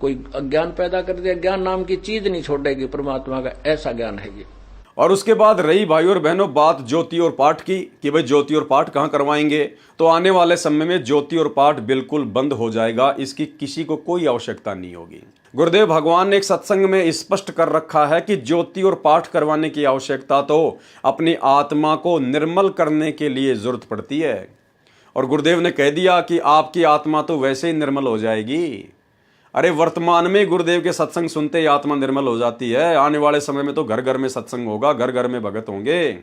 कोई अज्ञान पैदा कर दिया। ज्ञान नाम की चीज नहीं छोड़ेगी परमात्मा का, ऐसा ज्ञान है ये। और उसके बाद रही भाई और बहनों बात ज्योति और पाठ की कि भाई ज्योति और पाठ कहाँ करवाएंगे, तो आने वाले समय में ज्योति और पाठ बिल्कुल बंद हो जाएगा, इसकी किसी को कोई आवश्यकता नहीं होगी। गुरुदेव भगवान ने एक सत्संग में स्पष्ट कर रखा है कि ज्योति और पाठ करवाने की आवश्यकता तो अपनी आत्मा को निर्मल करने के लिए जरूरत पड़ती है। और गुरुदेव ने कह दिया कि आपकी आत्मा तो वैसे ही निर्मल हो जाएगी। अरे वर्तमान में गुरुदेव के सत्संग सुनते ही आत्मा निर्मल हो जाती है, आने वाले समय में तो घर घर में सत्संग होगा, घर घर में भगत होंगे।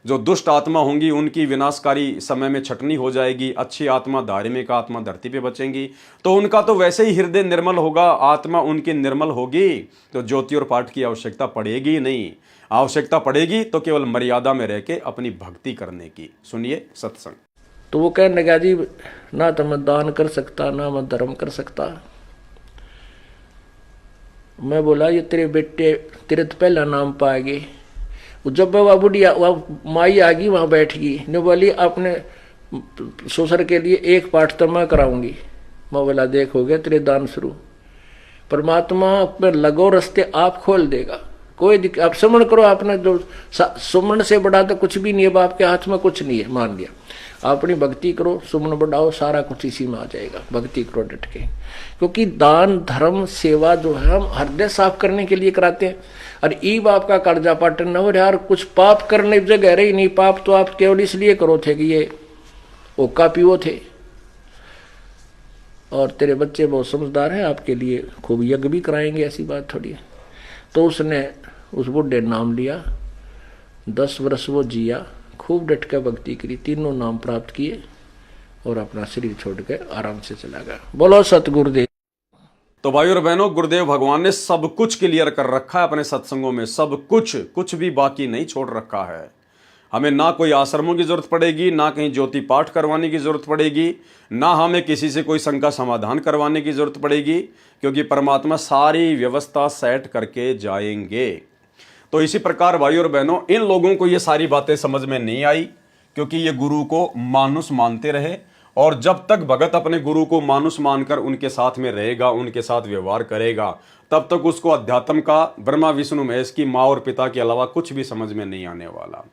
जो दुष्ट आत्मा होंगी उनकी विनाशकारी समय में छटनी हो जाएगी, अच्छी आत्मा धार्मिक आत्मा धरती पे बचेंगी, तो उनका तो वैसे ही हृदय निर्मल होगा, आत्मा उनकी निर्मल होगी, तो ज्योति और पाठ की आवश्यकता पड़ेगी नहीं। आवश्यकता पड़ेगी तो केवल मर्यादा में रह के अपनी भक्ति करने की। सुनिए सत्संग। तो वो कहने लगा जी ना तो मैं दान कर सकता ना मैं धर्म कर सकता। मैं बोला ये तेरे बेटे तेरे तो पहला नाम पाएगी। जब वह बुढ़िया वह माई आ गई वहां बैठ गई, ने बोली अपने ससुर के लिए एक पाठ तो मैं कराऊंगी। मैं बोला देख हो गया तेरे दान शुरू। परमात्मा पर लगो रास्ते आप खोल देगा, कोई दिक्कत। आप सुमन करो, आपने जो सुमन से बड़ा तो कुछ भी नहीं है, बाप के हाथ में कुछ नहीं है, मान लिया। अपनी भक्ति करो, सुमन बढ़ाओ, सारा कुछ इसी में आ जाएगा। भक्ति करो डट के, क्योंकि दान धर्म सेवा जो है हम हृदय साफ करने के लिए कराते हैं। और ई बाप का कर्जा पाटन न हो यार, कुछ पाप करने जगह रही नहीं। पाप तो आप केवल इसलिए करो थे कि ये ओका पीओ थे, और तेरे बच्चे बहुत समझदार हैं, आपके लिए खूब यज्ञ भी कराएंगे, ऐसी बात थोड़ी है। तो उसने उस बुढ़े नाम लिया, 10 वर्ष वो जिया, खूब डट कर भक्ति करी, तीनों नाम प्राप्त किए और अपना शरीर छोड़ के आराम से चला गया। बोलो सतगुरुदेव। तो भाई और बहनों, गुरुदेव भगवान ने सब कुछ क्लियर कर रखा है अपने सत्संगों में, सब कुछ भी बाकी नहीं छोड़ रखा है। हमें ना कोई आश्रमों की जरूरत पड़ेगी, ना कहीं ज्योति पाठ करवाने की जरूरत पड़ेगी, ना हमें किसी से कोई शंका समाधान करवाने की जरूरत पड़ेगी, क्योंकि परमात्मा सारी व्यवस्था सेट करके जाएंगे। तो इसी प्रकार भाई और बहनों, इन लोगों को ये सारी बातें समझ में नहीं आई, क्योंकि ये गुरु को मानुष मानते रहे। और जब तक भगत अपने गुरु को मानुष मानकर उनके साथ में रहेगा, उनके साथ व्यवहार करेगा, तब तक उसको अध्यात्म का ब्रह्मा विष्णु महेश की माँ और पिता के अलावा कुछ भी समझ में नहीं आने वाला।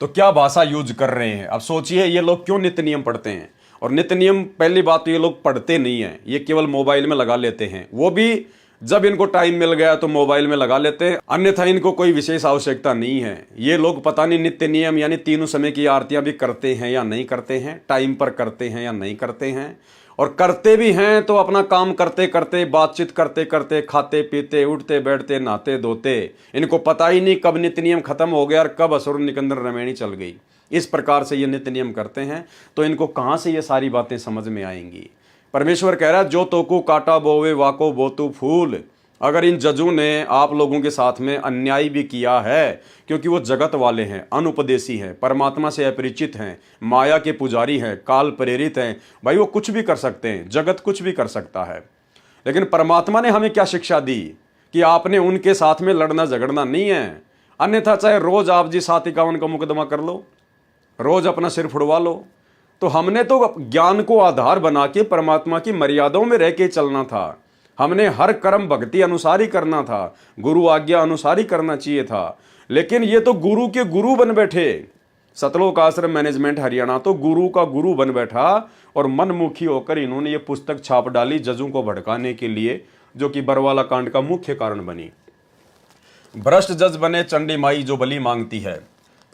तो क्या भाषा यूज कर रहे हैं। अब सोचिए ये लोग क्यों नित्य नियम पढ़ते हैं। और नित्य नियम पहली बात तो ये लोग पढ़ते नहीं है, ये केवल मोबाइल में लगा लेते हैं, वो भी जब इनको टाइम मिल गया तो मोबाइल में लगा लेते हैं, अन्यथा इनको कोई विशेष आवश्यकता नहीं है। ये लोग पता नहीं नित्य नियम यानी तीनों समय की आरतियां भी करते हैं या नहीं करते हैं, टाइम पर करते हैं या नहीं करते हैं, और करते भी हैं तो अपना काम करते करते, बातचीत करते करते, खाते पीते, उठते बैठते, नहाते धोते, इनको पता ही नहीं कब नित्य नियम खत्म हो गया और कब असुर निकंदर रमैनी चल गई। इस प्रकार से ये नित्य नियम करते हैं, तो इनको कहाँ से ये सारी बातें समझ में आएंगी। परमेश्वर कह रहा है जो तोकू काटा बोवे वाको बोतू फूल। अगर इन जजों ने आप लोगों के साथ में अन्याय भी किया है, क्योंकि वो जगत वाले हैं, अनुपदेशी हैं, परमात्मा से अपरिचित हैं, माया के पुजारी हैं, काल प्रेरित हैं, भाई वो कुछ भी कर सकते हैं, जगत कुछ भी कर सकता है। लेकिन परमात्मा ने हमें क्या शिक्षा दी कि आपने उनके साथ में लड़ना झगड़ना नहीं है, अन्यथा चाहे रोज आप जी 751 का मुकदमा कर लो, रोज अपना सिर फुड़वा लो। तो हमने तो ज्ञान को आधार बना के परमात्मा की मर्यादाओं में रह के चलना था। हमने हर कर्म भक्ति अनुसार ही करना था, गुरु आज्ञा अनुसार ही करना चाहिए था। लेकिन ये तो गुरु के गुरु बन बैठे। सतलोक आश्रम मैनेजमेंट हरियाणा तो गुरु का गुरु बन बैठा और मनमुखी होकर इन्होंने ये पुस्तक छाप डाली जजों को भड़काने के लिए, जो कि बरवाला कांड का मुख्य कारण बनी। भ्रष्ट जज बने चंडी माई जो बलि मांगती है।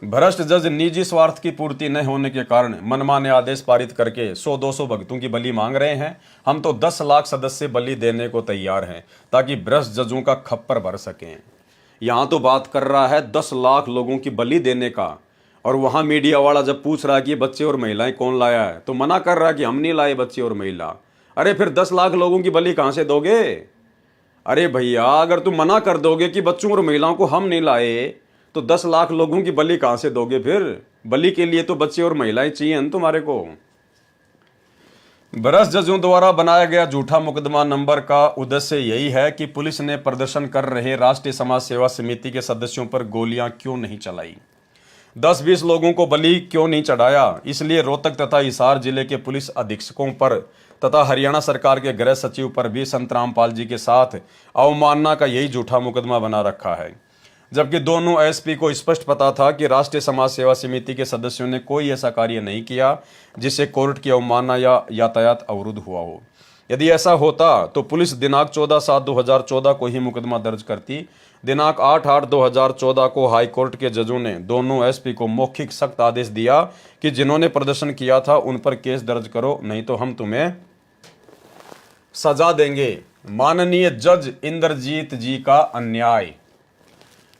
भ्रष्ट जज निजी स्वार्थ की पूर्ति न होने के कारण मनमाने आदेश पारित करके 100-200 भक्तों की बलि मांग रहे हैं। हम तो 10 लाख सदस्य बलि देने को तैयार हैं ताकि भ्रष्ट जजों का खप्पर भर सकें। यहाँ तो बात कर रहा है 10 लाख लोगों की बलि देने का, और वहाँ मीडिया वाला जब पूछ रहा है कि बच्चे और महिलाएं कौन लाया है तो मना कर रहा है कि हम नहीं लाए बच्चे और महिला। अरे फिर 10 लाख लोगों की बलि कहाँ से दोगे? अरे भैया, अगर तुम मना कर दोगे कि बच्चों और महिलाओं को हम नहीं लाए तो 10 लाख लोगों की बलि कहां से दोगे? फिर बलि के लिए तो बच्चे और महिलाएं चाहिए न तुम्हारे को। भ्रष्ट जजों द्वारा बनाया गया झूठा मुकदमा नंबर का उद्देश्य यही है कि पुलिस ने प्रदर्शन कर रहे राष्ट्रीय समाज सेवा समिति के सदस्यों पर गोलियां क्यों नहीं चलाई, 10-20 लोगों को बलि क्यों नहीं चढ़ाया। इसलिए रोहतक तथा हिसार जिले के पुलिस अधीक्षकों पर तथा हरियाणा सरकार के गृह सचिव पर भी संत रामपाल जी के साथ अवमानना का यही झूठा मुकदमा बना रखा है। जबकि दोनों एसपी को स्पष्ट पता था कि राष्ट्रीय समाज सेवा समिति के सदस्यों ने कोई ऐसा कार्य नहीं किया जिससे कोर्ट की अवमानना या यातायात अवरुद्ध हुआ हो। यदि ऐसा होता तो पुलिस दिनांक 14/7/2014 को ही मुकदमा दर्ज करती। दिनांक 8/8/2014 को हाईकोर्ट के जजों ने दोनों एसपी को मौखिक सख्त आदेश दिया कि जिन्होंने प्रदर्शन किया था उन पर केस दर्ज करो, नहीं तो हम तुम्हें सजा देंगे। माननीय जज इंद्रजीत जी का अन्याय।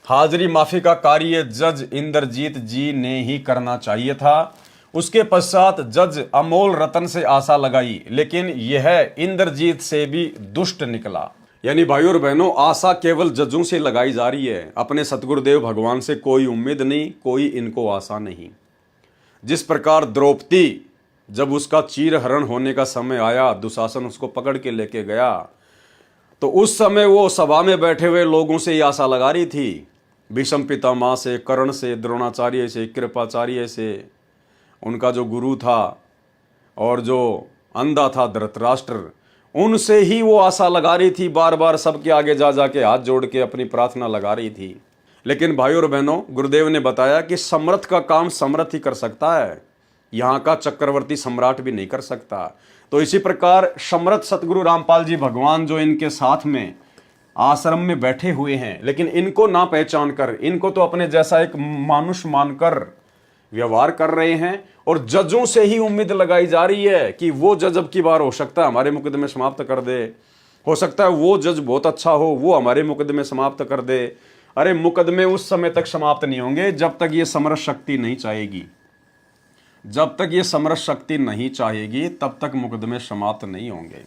हाजिरी माफी का कार्य जज इंद्रजीत जी ने ही करना चाहिए था। उसके पश्चात जज अमोल रतन से आशा लगाई, लेकिन यह इंद्रजीत से भी दुष्ट निकला। यानी भाइयों और बहनों, आशा केवल जजों से लगाई जा रही है, अपने सतगुरुदेव भगवान से कोई उम्मीद नहीं, कोई इनको आशा नहीं। जिस प्रकार द्रौपदी जब उसका चीरहरण होने का समय आया, दुशासन उसको पकड़ के लेके गया, तो उस समय वो सभा में बैठे हुए लोगों से ये आशा लगा रही थी, भीष्म पितामह से, कर्ण से, द्रोणाचार्य से, कृपाचार्य से, उनका जो गुरु था और जो अंधा था धृतराष्ट्र, उनसे ही वो आशा लगा रही थी। बार बार सबके आगे जा जाके हाथ जोड़ के अपनी प्रार्थना लगा रही थी। लेकिन भाइयों और बहनों, गुरुदेव ने बताया कि समर्थ का काम समर्थ ही कर सकता है, यहाँ का चक्रवर्ती सम्राट भी नहीं कर सकता। तो इसी प्रकार समर्थ सतगुरु रामपाल जी भगवान जो इनके साथ में आश्रम में बैठे हुए हैं, लेकिन इनको ना पहचान कर, इनको तो अपने जैसा एक मानुष मानकर व्यवहार कर रहे हैं, और जजों से ही उम्मीद लगाई जा रही है कि वो जज अब की बार हो सकता है हमारे मुकदमे समाप्त कर दे, हो सकता है वो जज बहुत अच्छा हो, वो हमारे मुकदमे समाप्त कर दे। अरे मुकदमे उस समय तक समाप्त नहीं होंगे जब तक ये समरस शक्ति नहीं चाहेगी। जब तक ये समरस शक्ति नहीं चाहेगी तब तक मुकदमे समाप्त नहीं होंगे।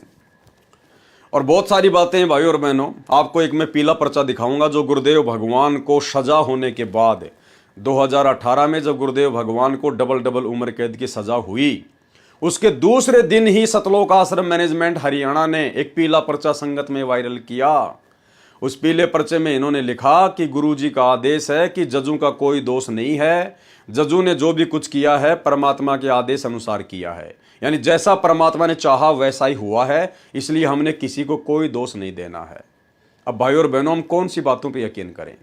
और बहुत सारी बातें हैं भाइयों और बहनों। आपको एक मैं पीला पर्चा दिखाऊंगा जो गुरुदेव भगवान को सजा होने के बाद 2018 में जब गुरुदेव भगवान को डबल उम्र कैद की सजा हुई, उसके दूसरे दिन ही सतलोक आश्रम मैनेजमेंट हरियाणा ने एक पीला पर्चा संगत में वायरल किया। उस पीले पर्चे में इन्होंने लिखा कि गुरुजी का आदेश है कि जजों का कोई दोष नहीं है, जजों ने जो भी कुछ किया है परमात्मा के आदेश अनुसार किया है, यानी जैसा परमात्मा ने चाहा वैसा ही हुआ है, इसलिए हमने किसी को कोई दोष नहीं देना है। अब भाइयों और बहनों, हम कौन सी बातों पे यकीन करें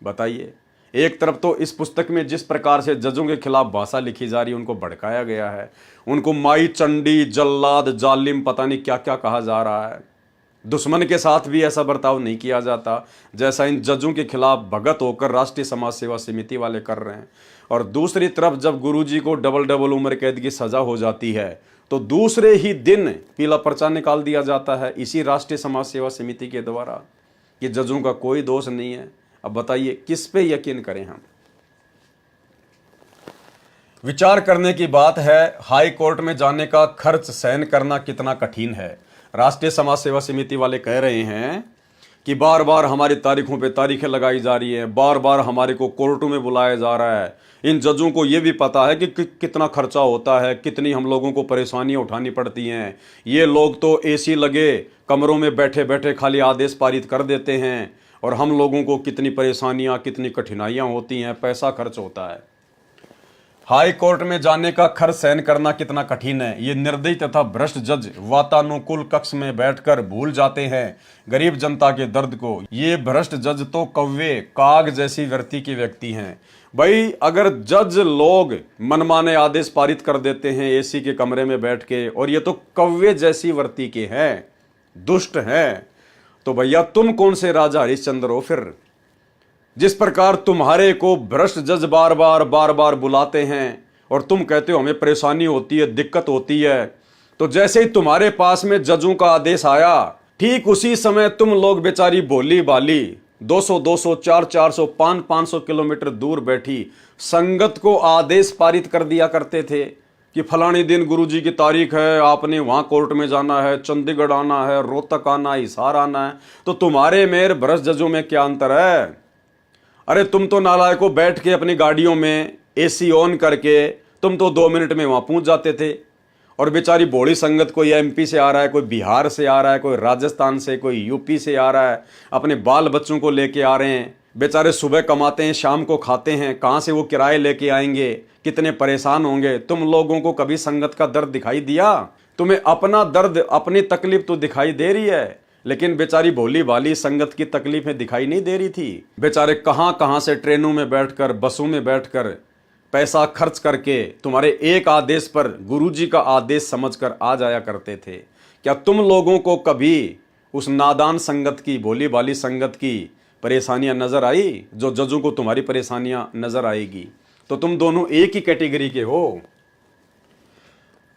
बताइए। एक तरफ तो इस पुस्तक में जिस प्रकार से जजों के खिलाफ भाषा लिखी जा रही है, उनको भड़काया गया है, उनको माई चंडी, जल्लाद, जालिम, पता नहीं क्या क्या कहा जा रहा है। दुश्मन के साथ भी ऐसा बर्ताव नहीं किया जाता जैसा इन जजों के खिलाफ भगत होकर राष्ट्रीय समाज सेवा समिति वाले कर रहे हैं। और दूसरी तरफ जब गुरुजी को डबल उम्र कैद की सजा हो जाती है तो दूसरे ही दिन पीला पर्चा निकाल दिया जाता है इसी राष्ट्रीय समाज सेवा समिति के द्वारा कि जजों का कोई दोष नहीं है। अब बताइए किस पे यकीन करें हम। विचार करने की बात है, हाई कोर्ट में जाने का खर्च सहन करना कितना कठिन है। राष्ट्रीय समाज सेवा समिति वाले कह रहे हैं कि बार बार हमारी तारीखों पे तारीखें लगाई जा रही हैं, बार बार हमारे को कोर्टों में बुलाया जा रहा है। इन जजों को ये भी पता है कि कितना खर्चा होता है, कितनी हम लोगों को परेशानियां उठानी पड़ती हैं। ये लोग तो एसी लगे कमरों में बैठे बैठे खाली आदेश पारित कर देते हैं और हम लोगों को कितनी परेशानियां, कितनी कठिनाइयां होती हैं, पैसा खर्च होता है। हाई कोर्ट में जाने का खर्च सहन करना कितना कठिन है, ये निर्दयी तथा भ्रष्ट जज वातानुकूल कक्ष में बैठकर भूल जाते हैं गरीब जनता के दर्द को। ये भ्रष्ट जज तो कौवे काग जैसी वृत्ति के व्यक्ति हैं। भाई अगर जज लोग मनमाने आदेश पारित कर देते हैं एसी के कमरे में बैठ के, और ये तो कौवे जैसी वृत्ति के हैं, दुष्ट हैं, तो भैया तुम कौन से राजा हरिश्चंद्र हो फिर? जिस प्रकार तुम्हारे को भ्रष्ट जज बार बार बुलाते हैं और तुम कहते हो हमें परेशानी होती है, दिक्कत होती है, तो जैसे ही तुम्हारे पास में जजों का आदेश आया, ठीक उसी समय तुम लोग बेचारी भोली भाली 200 400 500 किलोमीटर दूर बैठी संगत को आदेश पारित कर दिया करते थे कि फलानी दिन गुरुजी की तारीख है, आपने वहां कोर्ट में जाना है, चंडीगढ़ आना है, रोहतक आना है, हिसार आना है। तो तुम्हारे मेरे भ्रष्ट जजों में क्या अंतर है? अरे तुम तो नालायकों बैठ के अपनी गाड़ियों में एसी ऑन करके तुम तो 2 मिनट में वहां पहुंच जाते थे, और बेचारी भोली संगत कोई एमपी से आ रहा है, कोई बिहार से आ रहा है, कोई राजस्थान से, कोई यूपी से आ रहा है, अपने बाल बच्चों को लेके आ रहे हैं, बेचारे सुबह कमाते हैं शाम को खाते हैं, कहाँ से वो किराए लेके आएंगे, कितने परेशान होंगे। तुम लोगों को कभी संगत का दर्द दिखाई दिया? तुम्हें अपना दर्द अपनी तकलीफ तो दिखाई दे रही है, लेकिन बेचारी भोली भाली संगत की तकलीफें दिखाई नहीं दे रही थी। बेचारे कहां कहां से ट्रेनों में बैठकर, बसों में बैठकर पैसा खर्च करके तुम्हारे एक आदेश पर गुरुजी का आदेश समझकर आ जाया करते थे। क्या तुम लोगों को कभी उस नादान संगत की, भोली भाली संगत की परेशानियां नजर आई जो जजों को तुम्हारी परेशानियां नजर आएगी? तो तुम दोनों एक ही कैटेगरी के हो।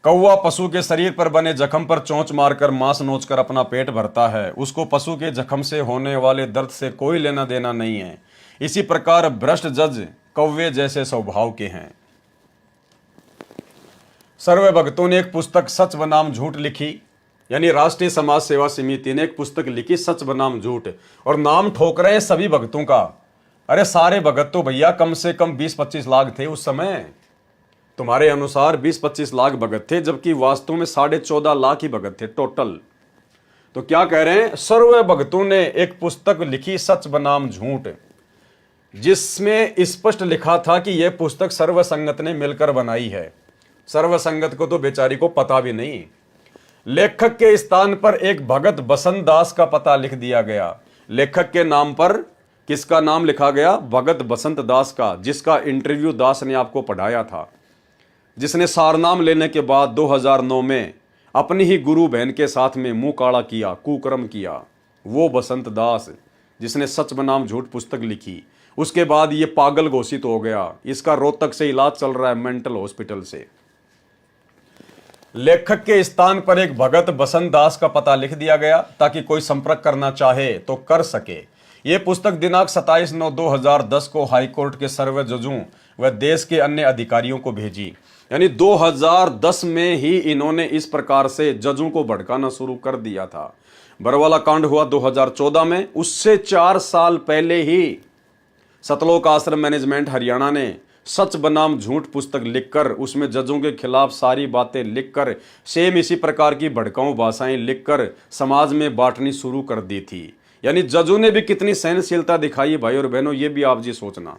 कौवा पशु के शरीर पर बने जख्म पर चोंच मारकर मांस नोचकर अपना पेट भरता है, उसको पशु के जख्म से होने वाले दर्द से कोई लेना देना नहीं है। इसी प्रकार भ्रष्ट जज कौवे जैसे स्वभाव के हैं। सर्व भक्तों ने एक पुस्तक सच बनाम झूठ लिखी, यानी राष्ट्रीय समाज सेवा समिति ने एक पुस्तक लिखी सच बनाम झूठ, और नाम ठोक रहे सभी भक्तों का। अरे सारे भगत तो भैया कम से कम 20-25 लाख थे उस समय। तुम्हारे अनुसार 20-25 लाख भगत थे, जबकि वास्तव में 14.5 लाख ही भगत थे टोटल। तो क्या कह रहे हैं? सर्व भक्तों ने एक पुस्तक लिखी सच बनाम झूठ, जिसमें स्पष्ट लिखा था कि यह पुस्तक सर्व संगत ने मिलकर बनाई है। सर्व संगत को तो बेचारी को पता भी नहीं। लेखक के स्थान पर एक भगत बसंत दास का पता लिख दिया गया। लेखक के नाम पर किसका नाम लिखा गया? भगत बसंत दास का, जिसका इंटरव्यू दास ने आपको पढ़ाया था, जिसने सारनाम लेने के बाद 2009 में अपनी ही गुरु बहन के साथ में मुंह काला किया, कुकर्म किया। वो बसंत दास जिसने सच बनाम झूठ पुस्तक लिखी, उसके बाद ये पागल घोषित हो गया। इसका रोहतक से इलाज चल रहा है, मेंटल हॉस्पिटल से। लेखक के स्थान पर एक भगत बसंत दास का पता लिख दिया गया ताकि कोई संपर्क करना चाहे तो कर सके। ये पुस्तक दिनांक 27/9/2010 को हाईकोर्ट के सर्व जजों व देश के अन्य अधिकारियों को भेजी। यानी 2010 में ही इन्होंने इस प्रकार से जजों को भड़काना शुरू कर दिया था। बरवाला कांड हुआ 2014 में, उससे 4 साल पहले ही सतलोक आश्रम मैनेजमेंट हरियाणा ने सच बनाम झूठ पुस्तक लिखकर उसमें जजों के खिलाफ सारी बातें लिखकर, सेम इसी प्रकार की भड़काऊ भाषाएं लिखकर समाज में बांटनी शुरू कर दी थी। यानी जजों ने भी कितनी सहनशीलता दिखाई भाई और बहनों, ये भी आप जी सोचना।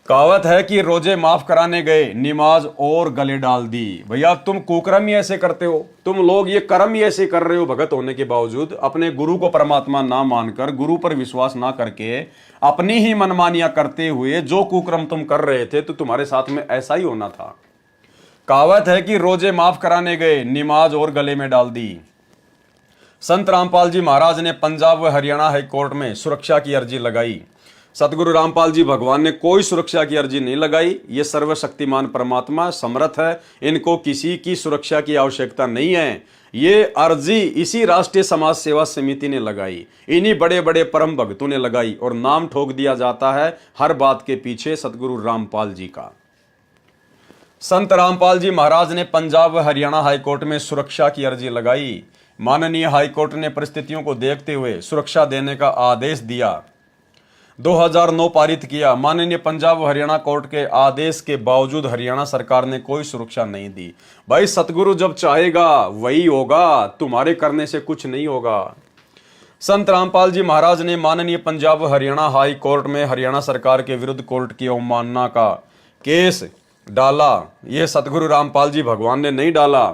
कहावत है कि रोजे माफ कराने गए, नमाज और गले डाल दी। भैया तुम कुकर्म ही ऐसे करते हो, तुम लोग ये कर्म ही ऐसे कर रहे हो। भगत होने के बावजूद अपने गुरु को परमात्मा ना मानकर, गुरु पर विश्वास ना करके, अपनी ही मनमानियां करते हुए जो कुकर्म तुम कर रहे थे, तो तुम्हारे साथ में ऐसा ही होना था। कहावत है कि रोजे माफ कराने गए, नमाज और गले में डाल दी। संत रामपाल जी महाराज ने पंजाब व हरियाणा हाई कोर्ट में सुरक्षा की अर्जी लगाई। सतगुरु रामपाल जी भगवान ने कोई सुरक्षा की अर्जी नहीं लगाई। ये सर्वशक्तिमान परमात्मा समर्थ है, इनको किसी की सुरक्षा की आवश्यकता नहीं है। ये अर्जी इसी राष्ट्रीय समाज सेवा समिति ने लगाई, इन्हीं बड़े बड़े परम भक्तों ने लगाई, और नाम ठोक दिया जाता है हर बात के पीछे सतगुरु रामपाल जी का। संत रामपाल जी महाराज ने पंजाब व हरियाणा हाईकोर्ट में सुरक्षा की अर्जी लगाई। माननीय हाईकोर्ट ने परिस्थितियों को देखते हुए सुरक्षा देने का आदेश दिया। 2009 पारित किया। माननीय पंजाब व हरियाणा कोर्ट के आदेश के बावजूद हरियाणा सरकार ने कोई सुरक्षा नहीं दी। भाई सतगुरु जब चाहेगा वही होगा, तुम्हारे करने से कुछ नहीं होगा। संत रामपाल जी महाराज ने माननीय पंजाब व हरियाणा हाई कोर्ट में हरियाणा सरकार के विरुद्ध कोर्ट की अवमानना का केस डाला, ये सतगुरु रामपाल जी भगवान ने नहीं डाला,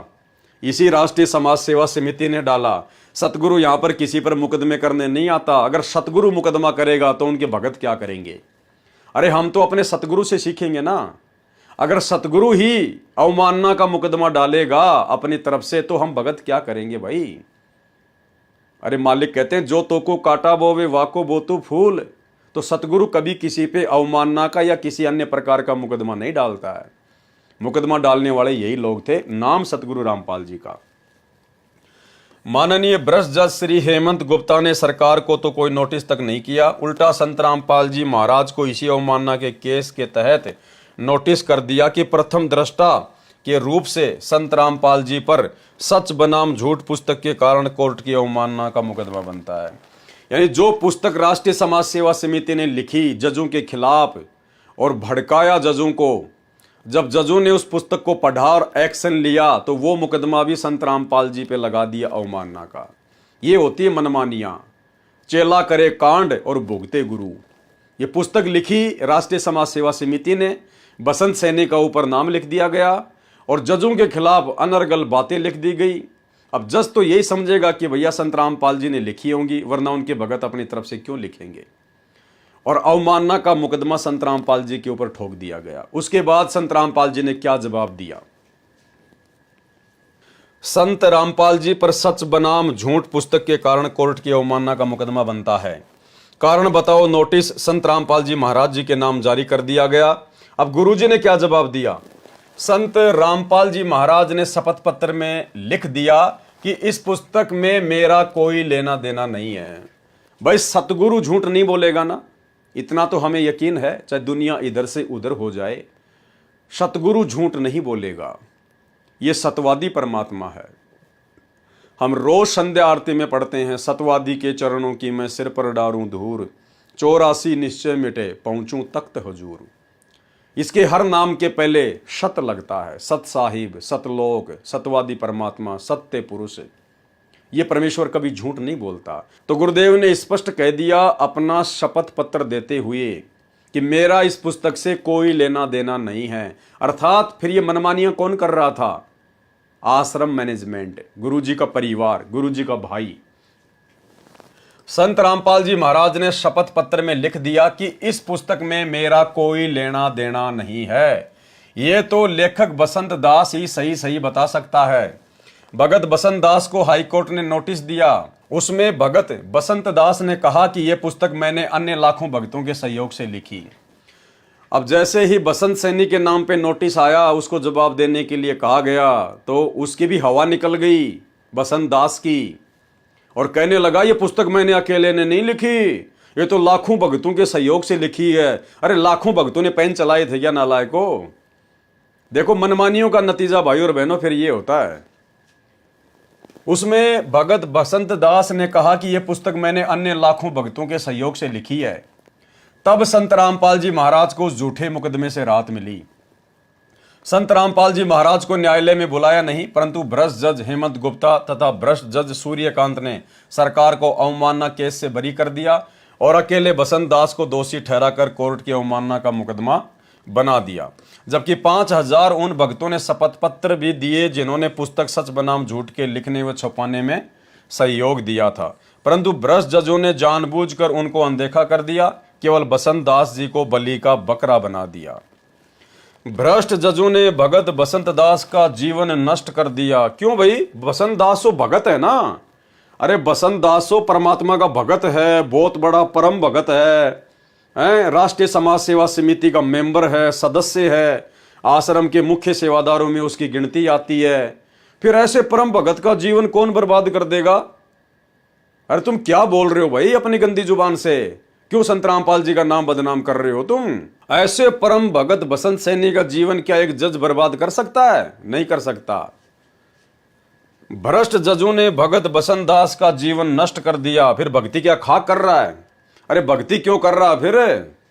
इसी राष्ट्रीय समाज सेवा समिति ने डाला। सतगुरु यहां पर किसी पर मुकदमे करने नहीं आता। अगर सतगुरु मुकदमा करेगा तो उनके भगत क्या करेंगे? अरे हम तो अपने सतगुरु से सीखेंगे ना। अगर सतगुरु ही अवमानना का मुकदमा डालेगा अपनी तरफ से तो हम भगत क्या करेंगे भाई? अरे मालिक कहते हैं जो तो को काटा बोवे वाको बोतु फूल। तो सतगुरु कभी किसी पे अवमानना का या किसी अन्य प्रकार का मुकदमा नहीं डालता है। मुकदमा डालने वाले यही लोग थे, नाम सतगुरु रामपाल जी का। माननीय ब्रश जज श्री हेमंत गुप्ता ने सरकार को तो कोई नोटिस तक नहीं किया, उल्टा संत रामपाल जी महाराज को इसी अवमानना के केस के तहत नोटिस कर दिया कि प्रथम दृष्टा के रूप से संत रामपाल जी पर सच बनाम झूठ पुस्तक के कारण कोर्ट की अवमानना का मुकदमा बनता है। यानी जो पुस्तक राष्ट्रीय समाज सेवा समिति ने लिखी जजों के खिलाफ और भड़काया जजों को, जब जजों ने उस पुस्तक को पढ़ा और एक्शन लिया तो वो मुकदमा भी संत रामपाल जी पे लगा दिया अवमानना का। ये होती है मनमानियां, चेला करे कांड और भुगते गुरु। ये पुस्तक लिखी राष्ट्रीय समाज सेवा समिति ने, बसंत सैनी का ऊपर नाम लिख दिया गया और जजों के खिलाफ अनर्गल बातें लिख दी गई। अब जज तो यही समझेगा कि भैया संत रामपाल जी ने लिखी होंगी, वरना उनके भगत अपनी तरफ से क्यों लिखेंगे। और अवमानना का मुकदमा संत रामपाल जी के ऊपर ठोक दिया गया। उसके बाद संत रामपाल जी ने क्या जवाब दिया? संत रामपाल जी पर सच बनाम झूठ पुस्तक के कारण कोर्ट की अवमानना का मुकदमा बनता है। कारण बताओ नोटिस संत रामपाल जी महाराज जी के नाम जारी कर दिया गया। अब गुरुजी ने क्या जवाब दिया? संत रामपाल जी महाराज ने शपथ पत्र में लिख दिया कि इस पुस्तक में मेरा कोई लेना देना नहीं है। भाई सतगुरु झूठ नहीं बोलेगा ना, इतना तो हमें यकीन है, चाहे दुनिया इधर से उधर हो जाए, सतगुरु झूठ नहीं बोलेगा। ये सतवादी परमात्मा है। हम रोज संध्या आरती में पढ़ते हैं, सतवादी के चरणों की मैं सिर पर डारूं धूर, 84 निश्चय मिटे पहुंचूं तख्त हुजूर। इसके हर नाम के पहले सत लगता है, सत साहिब, सतलोक, सतवादी परमात्मा, सत्य पुरुष। ये परमेश्वर कभी झूठ नहीं बोलता। तो गुरुदेव ने स्पष्ट कह दिया अपना शपथ पत्र देते हुए कि मेरा इस पुस्तक से कोई लेना देना नहीं है। अर्थात फिर ये मनमानियां कौन कर रहा था? आश्रम मैनेजमेंट, गुरुजी का परिवार, गुरुजी का भाई। संत रामपाल जी महाराज ने शपथ पत्र में लिख दिया कि इस पुस्तक में मेरा कोई लेना देना नहीं है। ये तो लेखक बसंत दास ही सही बता सकता है। भगत बसंत दास को हाईकोर्ट ने नोटिस दिया। उसमें भगत बसंत दास ने कहा कि यह पुस्तक मैंने अन्य लाखों भक्तों के सहयोग से लिखी। अब जैसे ही बसंत सैनी के नाम पे नोटिस आया, उसको जवाब देने के लिए कहा गया, तो उसकी भी हवा निकल गई बसंत दास की, और कहने लगा ये पुस्तक मैंने अकेले ने नहीं लिखी, ये तो लाखों भक्तों के सहयोग से लिखी है। अरे लाखों भक्तों ने पेन चलाए थे क्या नालायको? देखो मनमानियों का नतीजा भाई और बहनों फिर ये होता है। उसमें भगत बसंत दास ने कहा कि यह पुस्तक मैंने अन्य लाखों भक्तों के सहयोग से लिखी है। तब संत रामपाल जी महाराज को उस झूठे मुकदमे से राहत मिली। संत रामपाल जी महाराज को न्यायालय में बुलाया नहीं, परंतु ब्रश जज हेमंत गुप्ता तथा ब्रश जज सूर्यकांत ने सरकार को अवमानना केस से बरी कर दिया और अकेले बसंत दास को दोषी ठहराकर कोर्ट की अवमानना का मुकदमा बना दिया। जबकि 5000 उन भक्तों ने शपथ पत्र भी दिए जिन्होंने पुस्तक सच बनाम झूठ के लिखने व छुपाने में सहयोग दिया था, परंतु ब्रश जजों ने जानबूझकर उनको अनदेखा कर दिया। केवल बसंत दास जी को बलि का बकरा बना दिया। भ्रष्ट जजों ने भगत बसंत दास का जीवन नष्ट कर दिया। क्यों भाई? बसंत दास तो भगत है ना। अरे बसंत दास तो परमात्मा का भगत है, बहुत बड़ा परम भगत है, राष्ट्रीय समाज सेवा समिति का मेंबर है, सदस्य है, आश्रम के मुख्य सेवादारों में उसकी गिनती आती है। फिर ऐसे परम भगत का जीवन कौन बर्बाद कर देगा? अरे तुम क्या बोल रहे हो भाई अपनी गंदी जुबान से? क्यों संत रामपाल जी का नाम बदनाम कर रहे हो तुम? ऐसे परम भगत बसंत सैनी का जीवन क्या एक जज बर्बाद कर सकता है? नहीं कर सकता। भ्रष्ट जजों ने भगत बसंत दास का जीवन नष्ट कर दिया। फिर भक्ति क्या खाक कर रहा है? अरे भक्ति क्यों कर रहा?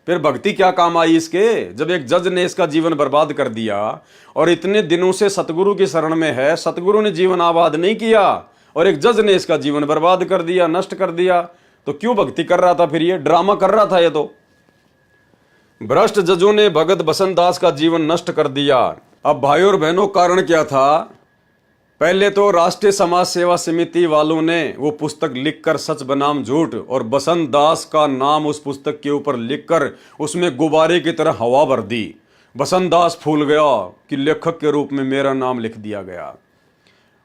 फिर भक्ति क्या काम आई इसके, जब एक जज ने इसका जीवन बर्बाद कर दिया और इतने दिनों से सतगुरु की शरण में है, सतगुरु ने जीवन आबाद नहीं किया और एक जज ने इसका जीवन बर्बाद कर दिया, नष्ट कर दिया, तो क्यों भक्ति कर रहा था? फिर ये ड्रामा कर रहा था। ये तो भ्रष्ट जजों ने भगत बसंत दास का जीवन नष्ट कर दिया। अब भाइयों और बहनों, कारण क्या था? पहले तो राष्ट्रीय समाज सेवा समिति वालों ने वो पुस्तक लिखकर सच बनाम झूठ और बसंत दास का नाम उस पुस्तक के ऊपर लिखकर उसमें गुब्बारे की तरह हवा भर दी। बसंत दास फूल गया कि लेखक के रूप में मेरा नाम लिख दिया गया।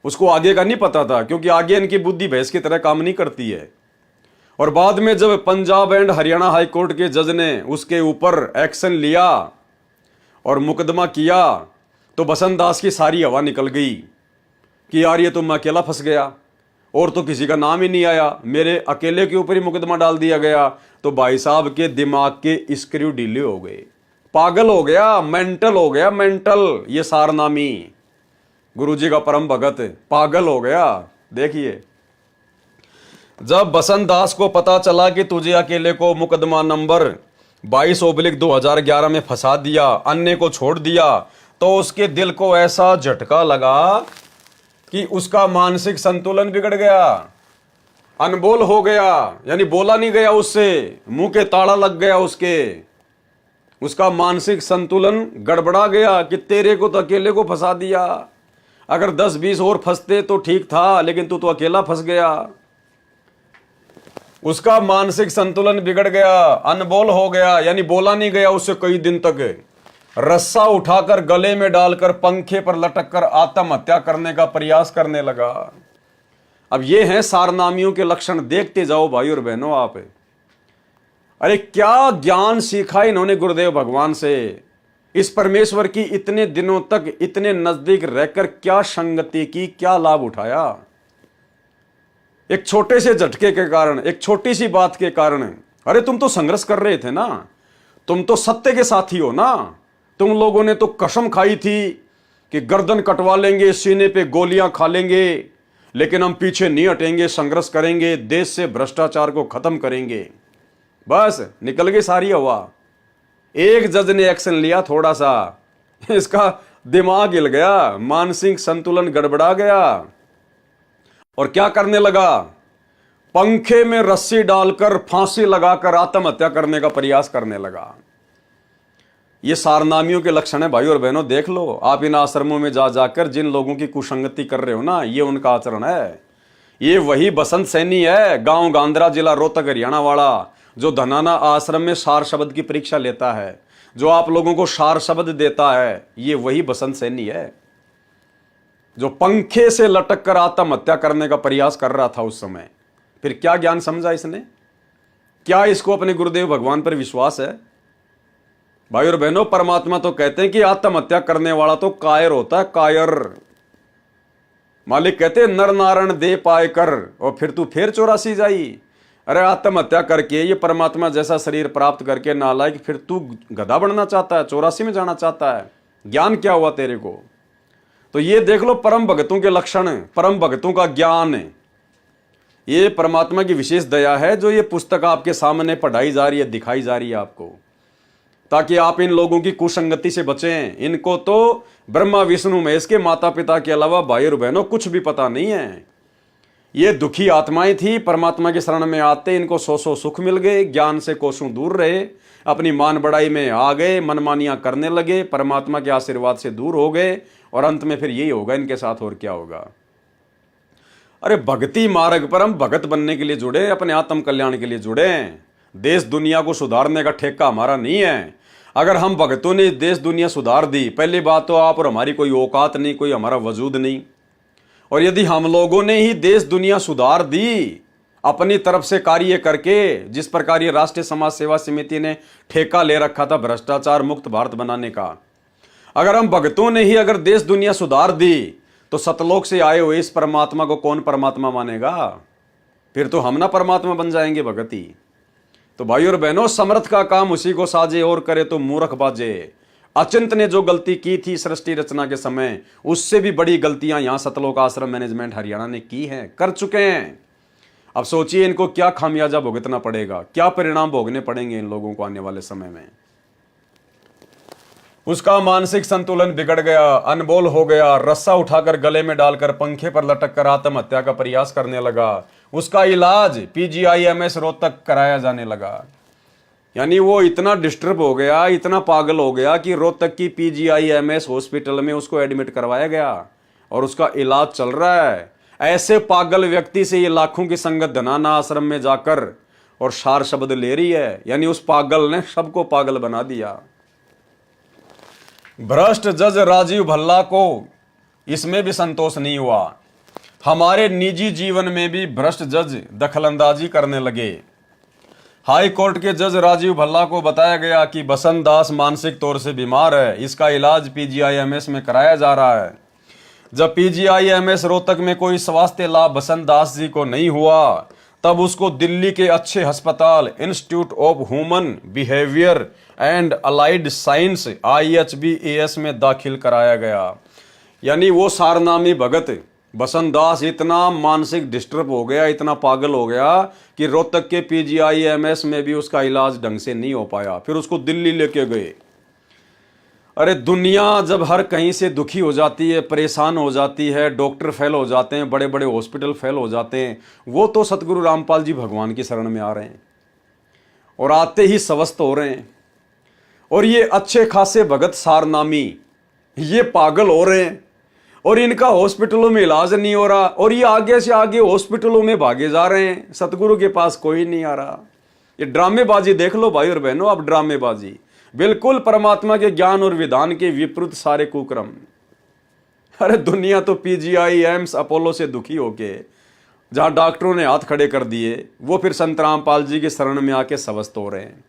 उसको आगे का नहीं पता था, क्योंकि आगे इनकी बुद्धि भैंस की तरह काम नहीं करती है। और बाद में जब Punjab and Haryana high court के जज ने उसके ऊपर एक्शन लिया और मुकदमा किया, तो बसंत दास की सारी हवा निकल गई कि यार ये तो मैं अकेला फंस गया और तो किसी का नाम ही नहीं आया, मेरे अकेले के ऊपर ही मुकदमा डाल दिया गया। तो भाई साहब के दिमाग के स्क्रू ढीले हो गए, पागल हो गया, मेंटल हो गया, मेंटल। ये सारनामी गुरुजी का परम भगत पागल हो गया। देखिए, जब बसंत दास को पता चला कि तुझे अकेले को मुकदमा नंबर 22/2011 में फंसा दिया, अन्य को छोड़ दिया, तो उसके दिल को ऐसा झटका लगा कि उसका मानसिक संतुलन बिगड़ गया, अनबोल हो गया, यानी बोला नहीं गया उससे, मुंह के ताला लग गया उसका मानसिक संतुलन गड़बड़ा गया कि तेरे को तो अकेले को फंसा दिया, अगर 10-20 और फंसते तो ठीक था, लेकिन तू तो अकेला फंस गया। उसका मानसिक संतुलन बिगड़ गया, अनबोल हो गया, यानी बोला नहीं गया उससे कई दिन तक। रस्सा उठाकर गले में डालकर पंखे पर लटककर आत्महत्या करने का प्रयास करने लगा। अब ये हैं सारनामियों के लक्षण, देखते जाओ भाई और बहनों आप। अरे क्या ज्ञान सीखा इन्होंने गुरुदेव भगवान से, इस परमेश्वर की इतने दिनों तक इतने नजदीक रहकर क्या संगति की, क्या लाभ उठाया। एक छोटे से झटके के कारण, एक छोटी सी बात के कारण। अरे तुम तो संघर्ष कर रहे थे ना, तुम तो सत्य के साथी हो ना। तुम लोगों ने तो कसम खाई थी कि गर्दन कटवा लेंगे, सीने पे गोलियां खा लेंगे, लेकिन हम पीछे नहीं हटेंगे, संघर्ष करेंगे, देश से भ्रष्टाचार को खत्म करेंगे। बस निकल गई सारी हवा। एक जज ने एक्शन लिया थोड़ा सा, इसका दिमाग हिल गया, मानसिक संतुलन गड़बड़ा गया और क्या करने लगा? पंखे में रस्सी डालकर फांसी लगाकर आत्महत्या करने का प्रयास करने लगा। ये सारनामियों के लक्षण है भाई और बहनों, देख लो आप इन आश्रमों में जा जाकर जिन लोगों की कुसंगति कर रहे हो ना, ये उनका आचरण है। ये वही बसंत सैनी है, गांव गांधरा, जिला रोहतक, हरियाणा वाला, जो धनाना आश्रम में सार शब्द की परीक्षा लेता है, जो आप लोगों को सार शब्द देता है। ये वही बसंत सैनी है जो पंखे से लटक कर आत्महत्या करने का प्रयास कर रहा था उस समय। फिर क्या ज्ञान समझा इसने? क्या इसको अपने गुरुदेव भगवान पर विश्वास है? भाई और बहनों, परमात्मा तो कहते हैं कि आत्महत्या करने वाला तो कायर होता है, कायर। मालिक कहते हैं नर नारायण दे पाए कर, और फिर तू फिर 84 जाई। अरे आत्महत्या करके ये परमात्मा जैसा शरीर प्राप्त करके नालायक, फिर तू गधा बनना चाहता है, 84 में जाना चाहता है। ज्ञान क्या हुआ तेरे को? तो ये देख लो परम भगतों के लक्षण, परम भगतों का ज्ञान। ये परमात्मा की विशेष दया है जो ये पुस्तक आपके सामने पढ़ाई जा रही है, दिखाई जा रही है आपको, ताकि आप इन लोगों की कुसंगति से बचें। इनको तो ब्रह्मा विष्णु महेश के माता पिता के अलावा भाई और बहनों कुछ भी पता नहीं है। ये दुखी आत्माएं थी, परमात्मा की शरण में आते इनको सौ सुख मिल गए, ज्ञान से कोसों दूर रहे, अपनी मान बढ़ाई में आ गए, मनमानियां करने लगे, परमात्मा के आशीर्वाद से दूर हो गए, और अंत में फिर यही होगा इनके साथ, और क्या होगा। अरे भक्ति मार्ग पर हम भगत बनने के लिए जुड़े, अपने आत्म कल्याण के लिए जुड़े। देश दुनिया को सुधारने का ठेका हमारा नहीं है। अगर हम भक्तों ने देश दुनिया सुधार दी, पहली बात तो आप और हमारी कोई औकात नहीं, कोई हमारा वजूद नहीं। और यदि हम लोगों ने ही देश दुनिया सुधार दी अपनी तरफ से कार्य करके, जिस प्रकार ये राष्ट्रीय समाज सेवा समिति ने ठेका ले रखा था भ्रष्टाचार मुक्त भारत बनाने का, अगर हम भक्तों ने ही अगर देश दुनिया सुधार दी, तो सतलोक से आए हुए इस परमात्मा को कौन परमात्मा मानेगा? फिर तो हम ना परमात्मा बन जाएंगे भगती। तो भाई और बहनों, समर्थ का काम उसी को साजे और करे तो मूर्ख बाजे। अचिंत ने जो गलती की थी सृष्टि रचना के समय, उससे भी बड़ी गलतियां यहां सतलोक आश्रम मैनेजमेंट हरियाणा ने की हैं, कर चुके हैं। अब सोचिए इनको क्या खामियाजा भुगतना पड़ेगा, क्या परिणाम भोगने पड़ेंगे इन लोगों को आने वाले समय में। उसका मानसिक संतुलन बिगड़ गया, अनबोल हो गया, रस्सा उठाकर गले में डालकर पंखे पर लटक कर आत्महत्या का प्रयास करने लगा। उसका इलाज PGIMS रोहतक कराया जाने लगा। यानी वो इतना डिस्टर्ब हो गया, इतना पागल हो गया कि रोहतक की PGIMS हॉस्पिटल में उसको एडमिट करवाया गया और उसका इलाज चल रहा है। ऐसे पागल व्यक्ति से ये लाखों की संगत धनाना आश्रम में जाकर और सार शब्द ले रही है। यानी उस पागल ने सबको पागल बना दिया। भ्रष्ट जज राजीव भल्ला को इसमें भी संतोष नहीं हुआ। हमारे निजी जीवन में भी भ्रष्ट जज दखलंदाजी करने लगे। हाई कोर्ट के जज राजीव भल्ला को बताया गया कि बसंत दास मानसिक तौर से बीमार है, इसका इलाज PGIMS में कराया जा रहा है। जब PGIMS रोहतक में कोई स्वास्थ्य लाभ बसंत दास जी को नहीं हुआ, तब उसको दिल्ली के अच्छे अस्पताल institute of human behaviour and allied science IHBAS में दाखिल कराया गया। यानी वो सारनामी भगत बसंत दास इतना मानसिक डिस्टर्ब हो गया, इतना पागल हो गया कि रोहतक के PGIMS में भी उसका इलाज ढंग से नहीं हो पाया। फिर उसको दिल्ली लेके गए। अरे दुनिया जब हर कहीं से दुखी हो जाती है, परेशान हो जाती है, डॉक्टर फेल हो जाते हैं, बड़े बड़े हॉस्पिटल फेल हो जाते हैं, वो तो सतगुरु रामपाल जी भगवान की शरण में आ रहे हैं और आते ही स्वस्थ हो रहे हैं। और ये अच्छे खासे भगत सारनामी ये पागल हो रहे हैं और इनका हॉस्पिटलों में इलाज नहीं हो रहा और ये आगे से आगे हॉस्पिटलों में भागे जा रहे हैं। सतगुरु के पास कोई नहीं आ रहा। ये ड्रामेबाजी देख लो भाई और बहनों, अब ड्रामेबाजी बिल्कुल परमात्मा के ज्ञान और विधान के विपरीत सारे कुक्रम। अरे दुनिया तो PGIMS अपोलो से दुखी होके जहां डॉक्टरों ने हाथ खड़े कर दिए, वो फिर संत रामपाल जी के शरण में आके स्वस्थ हो रहे हैं।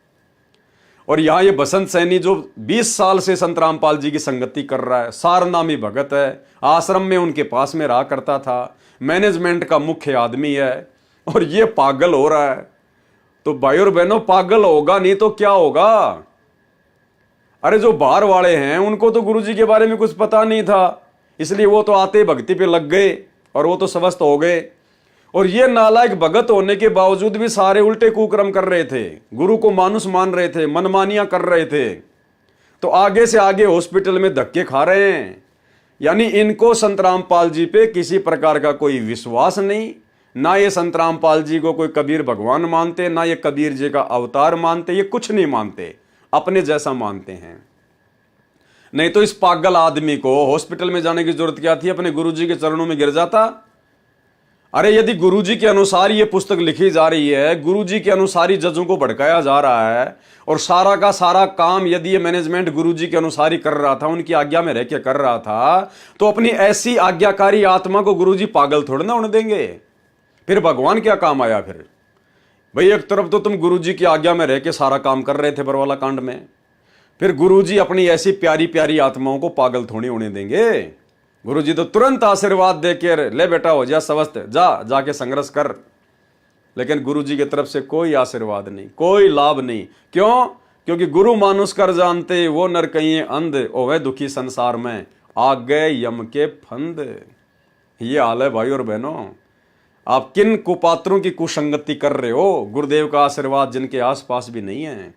और यहाँ ये बसंत सैनी जो 20 साल से संत रामपाल जी की संगति कर रहा है, सारनामी भगत है, आश्रम में उनके पास में रहा करता था, मैनेजमेंट का मुख्य आदमी है, और ये पागल हो रहा है। तो भाई और बहनों, पागल होगा नहीं तो क्या होगा। अरे जो बाहर वाले हैं उनको तो गुरुजी के बारे में कुछ पता नहीं था, इसलिए वो तो आते भक्ति पे लग गए और वो तो स्वस्थ हो गए। और ये नालायक भगत होने के बावजूद भी सारे उल्टे कुकर्म कर रहे थे, गुरु को मानुस मान रहे थे, मनमानियां कर रहे थे, तो आगे से आगे हॉस्पिटल में धक्के खा रहे हैं। यानी इनको संत रामपाल जी पे किसी प्रकार का कोई विश्वास नहीं, ना ये संत रामपाल जी को कोई कबीर भगवान मानते, ना ये कबीर जी का अवतार मानते, ये कुछ नहीं मानते, अपने जैसा मानते हैं। नहीं तो इस पागल आदमी को हॉस्पिटल में जाने की जरूरत क्या थी, अपने गुरुजी के चरणों में गिर जाता। अरे यदि गुरुजी के अनुसार ये पुस्तक लिखी जा रही है, गुरुजी के अनुसार ही जजों को भड़काया जा रहा है, और सारा का सारा काम यदि ये मैनेजमेंट गुरुजी के अनुसार ही कर रहा था, उनकी आज्ञा में रह के कर रहा था, तो अपनी ऐसी आज्ञाकारी आत्मा को गुरुजी पागल थोड़ा ना होने देंगे। फिर भगवान क्या काम आया। फिर भाई एक तरफ तो तुम गुरुजी की आज्ञा में रह के सारा काम कर रहे थे बरवाला कांड में, फिर गुरुजी अपनी ऐसी प्यारी प्यारी आत्माओं को पागल थोड़ी होने देंगे। गुरुजी तो तुरंत आशीर्वाद देकर ले बेटा हो जा स्वस्थ, जाके संघर्ष कर। लेकिन गुरुजी की तरफ से कोई आशीर्वाद नहीं, कोई लाभ नहीं। क्यों? क्योंकि गुरु मानुष कर जानते, वो नर कहिए अंध, ओवे दुखी संसार में आ गए यम के फंद। ये हाल है भाई और बहनों। आप किन कुपात्रों की कुसंगति कर रहे हो? गुरुदेव का आशीर्वाद जिनके आसपास भी नहीं है।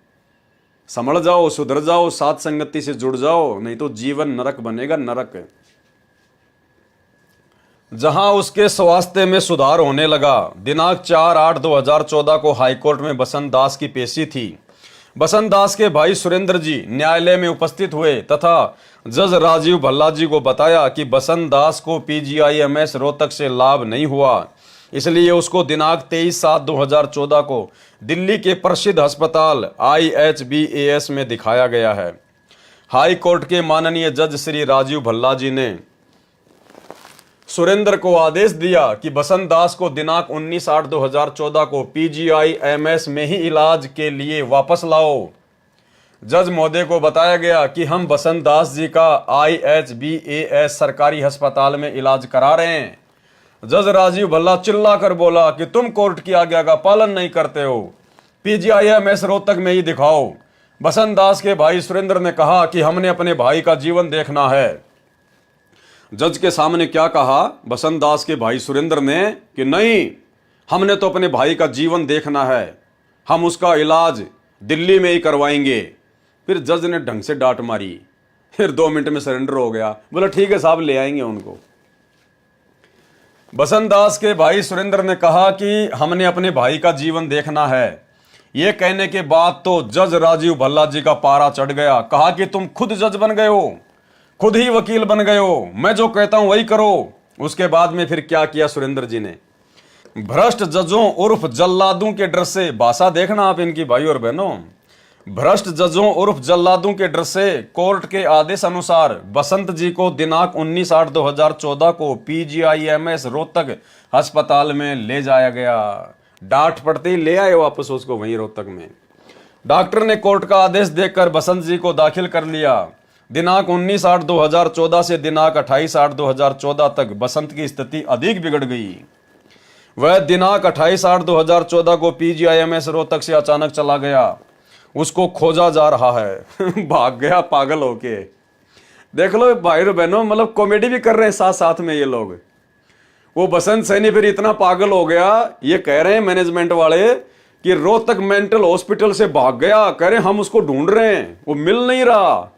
संभल जाओ, सुधर जाओ, साथ संगति से जुड़ जाओ, नहीं तो जीवन नरक बनेगा, नरक। जहां उसके स्वास्थ्य में सुधार होने लगा, दिनांक 4/8/2014 को हाईकोर्ट में बसंत दास की पेशी थी। बसंत दास के भाई सुरेंद्र जी न्यायालय में उपस्थित हुए तथा जज राजीव भल्ला जी को बताया कि बसंत दास को PGIMS रोहतक से लाभ नहीं हुआ, इसलिए उसको दिनांक 23/7/2014 को दिल्ली के प्रसिद्ध अस्पताल IHBAS में दिखाया गया है। हाई कोर्ट के माननीय जज श्री राजीव भल्ला जी ने सुरेंद्र को आदेश दिया कि बसंत दास को दिनांक 19/8/2014 को PGIMS में ही इलाज के लिए वापस लाओ। जज महोदय को बताया गया कि हम बसंत दास जी का IHBAS सरकारी अस्पताल में इलाज करा रहे हैं। जज राजीव भल्ला चिल्ला कर बोला कि तुम कोर्ट की आज्ञा का पालन नहीं करते हो, PGIMS रोहतक में ही दिखाओ। बसंत दास के भाई सुरेंद्र ने कहा कि हमने अपने भाई का जीवन देखना है। जज के सामने क्या कहा बसंत दास के भाई सुरेंद्र ने कि नहीं, हमने तो अपने भाई का जीवन देखना है, हम उसका इलाज दिल्ली में ही करवाएंगे। फिर जज ने ढंग से डांट मारी, फिर 2 मिनट में सरेंडर हो गया, बोला ठीक है साहब ले आएंगे उनको। बसंत दास के भाई सुरेंद्र ने कहा कि हमने अपने भाई का जीवन देखना है, ये कहने के बाद तो जज राजीव भल्ला जी का पारा चढ़ गया। कहा कि तुम खुद जज बन गए हो, खुद ही वकील बन गए हो, मैं जो कहता हूं वही करो। उसके बाद में फिर क्या किया सुरेंद्र जी ने, भ्रष्ट जजों उर्फ जल्लादों के डर से, भाषा देखना आप इनकी भाई और बहनों, भ्रष्ट जजों उर्फ जल्लादों के डर से कोर्ट के आदेश अनुसार बसंत जी को दिनांक 19/8/2014 को PGIMS रोहतक अस्पताल में ले जाया गया। डांट पड़ते ही ले आए वापस उसको वहीं रोहतक में। डॉक्टर ने कोर्ट का आदेश देखकर बसंत जी को दाखिल कर लिया। दिनांक 19/8/2014 से दिनांक 28/8/2014 तक बसंत की स्थिति अधिक बिगड़ गई। वह दिनांक 28/8/2014 को PGIMS रोहतक से अचानक चला गया। उसको खोजा जा रहा है। भाग गया पागल होके। देख लो भाई बहनों, मतलब कॉमेडी भी कर रहे हैं साथ साथ में ये लोग। वो बसंत सैनी फिर इतना पागल हो गया, ये कह रहे हैं मैनेजमेंट वाले कि रोहतक मेंटल हॉस्पिटल से भाग गया। कह रहे हम उसको ढूंढ रहे हैं, वो मिल नहीं रहा।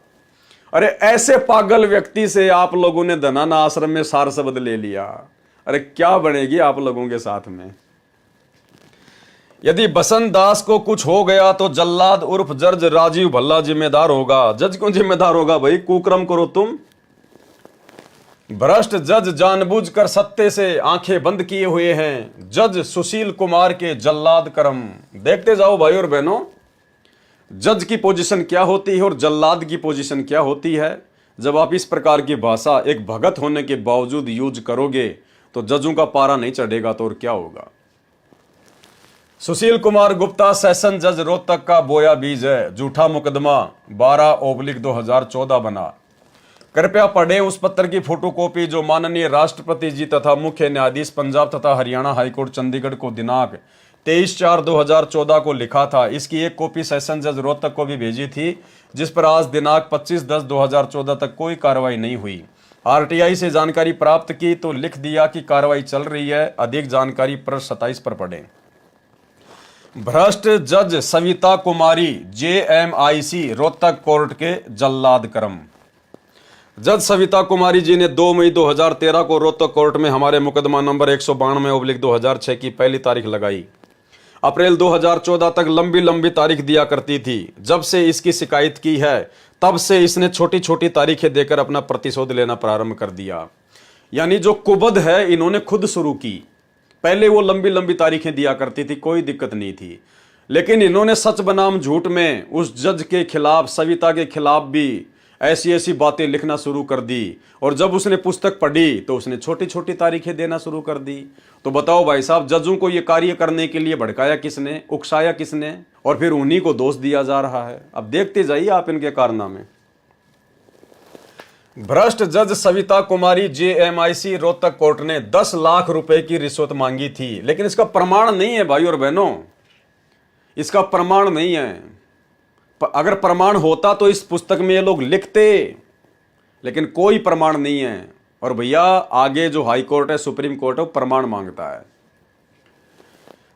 अरे ऐसे पागल व्यक्ति से आप लोगों ने धनाना आश्रम में सार शब्द ले लिया। अरे क्या बनेगी आप लोगों के साथ में। यदि बसंत दास को कुछ हो गया तो जल्लाद उर्फ जज राजीव भल्ला जिम्मेदार होगा। जज क्यों जिम्मेदार होगा भाई, कुकर्म करो तुम। भ्रष्ट जज जानबूझकर सत्ते से आंखें बंद किए हुए हैं। जज सुशील कुमार के जल्लाद कर्म देखते जाओ भाई और बहनों। जज की पोजीशन क्या होती है और जल्लाद की पोजीशन क्या होती है। जब आप इस प्रकार की भाषा एक भगत होने के बावजूद यूज करोगे तो जजों का पारा नहीं चढ़ेगा तो और क्या होगा। सुशील कुमार गुप्ता सेशन जज रोहतक का बोया बीज है। झूठा मुकदमा 12/2014 बना। कृपया पढ़ें उस पत्र की फोटोकॉपी जो माननीय राष्ट्रपति जी तथा मुख्य न्यायाधीश पंजाब तथा हरियाणा हाईकोर्ट चंडीगढ़ को दिनांक 23/4/2014 को लिखा था। इसकी एक कॉपी सेशन जज रोहतक को भी भेजी थी, जिस पर आज दिनांक 25/10/2014 तक कोई कार्रवाई नहीं हुई। RTI से जानकारी प्राप्त की तो लिख दिया कि कार्रवाई चल रही है। अधिक जानकारी पृष्ठ 27 पर पढ़ें। भ्रष्ट जज सविता कुमारी JMIC रोहतक कोर्ट के जल्लाद कर्म। जज सविता कुमारी जी ने 2 मई 2013 को रोहतक कोर्ट में हमारे मुकदमा नंबर 192/2006 की पहली तारीख लगाई। अप्रैल 2014 तक लंबी लंबी तारीख दिया करती थी। जब से इसकी शिकायत की है तब से इसने छोटी छोटी तारीखें देकर अपना प्रतिशोध लेना प्रारंभ कर दिया। यानी जो कुबद है इन्होंने खुद शुरू की। पहले वो लंबी लंबी तारीखें दिया करती थी, कोई दिक्कत नहीं थी, लेकिन इन्होंने सच बनाम झूठ में उस जज के खिलाफ, सविता के खिलाफ भी ऐसी ऐसी बातें लिखना शुरू कर दी। और जब उसने पुस्तक पढ़ी तो उसने छोटी छोटी तारीखें देना शुरू कर दी। तो बताओ भाई साहब, जजों को ये कार्य करने के लिए भड़काया किसने, उकसाया किसने, और फिर उन्हीं को दोष दिया जा रहा है। अब देखते जाइए आप इनके कारनामे। भ्रष्ट जज सविता कुमारी JMIC रोहतक कोर्ट ने 10 लाख रुपए की रिश्वत मांगी थी, लेकिन इसका प्रमाण नहीं है भाई और बहनों, इसका प्रमाण नहीं है। अगर प्रमाण होता तो इस पुस्तक में ये लोग लिखते, लेकिन कोई प्रमाण नहीं है। और भैया आगे जो हाई कोर्ट है, सुप्रीम कोर्ट है, वो प्रमाण मांगता है।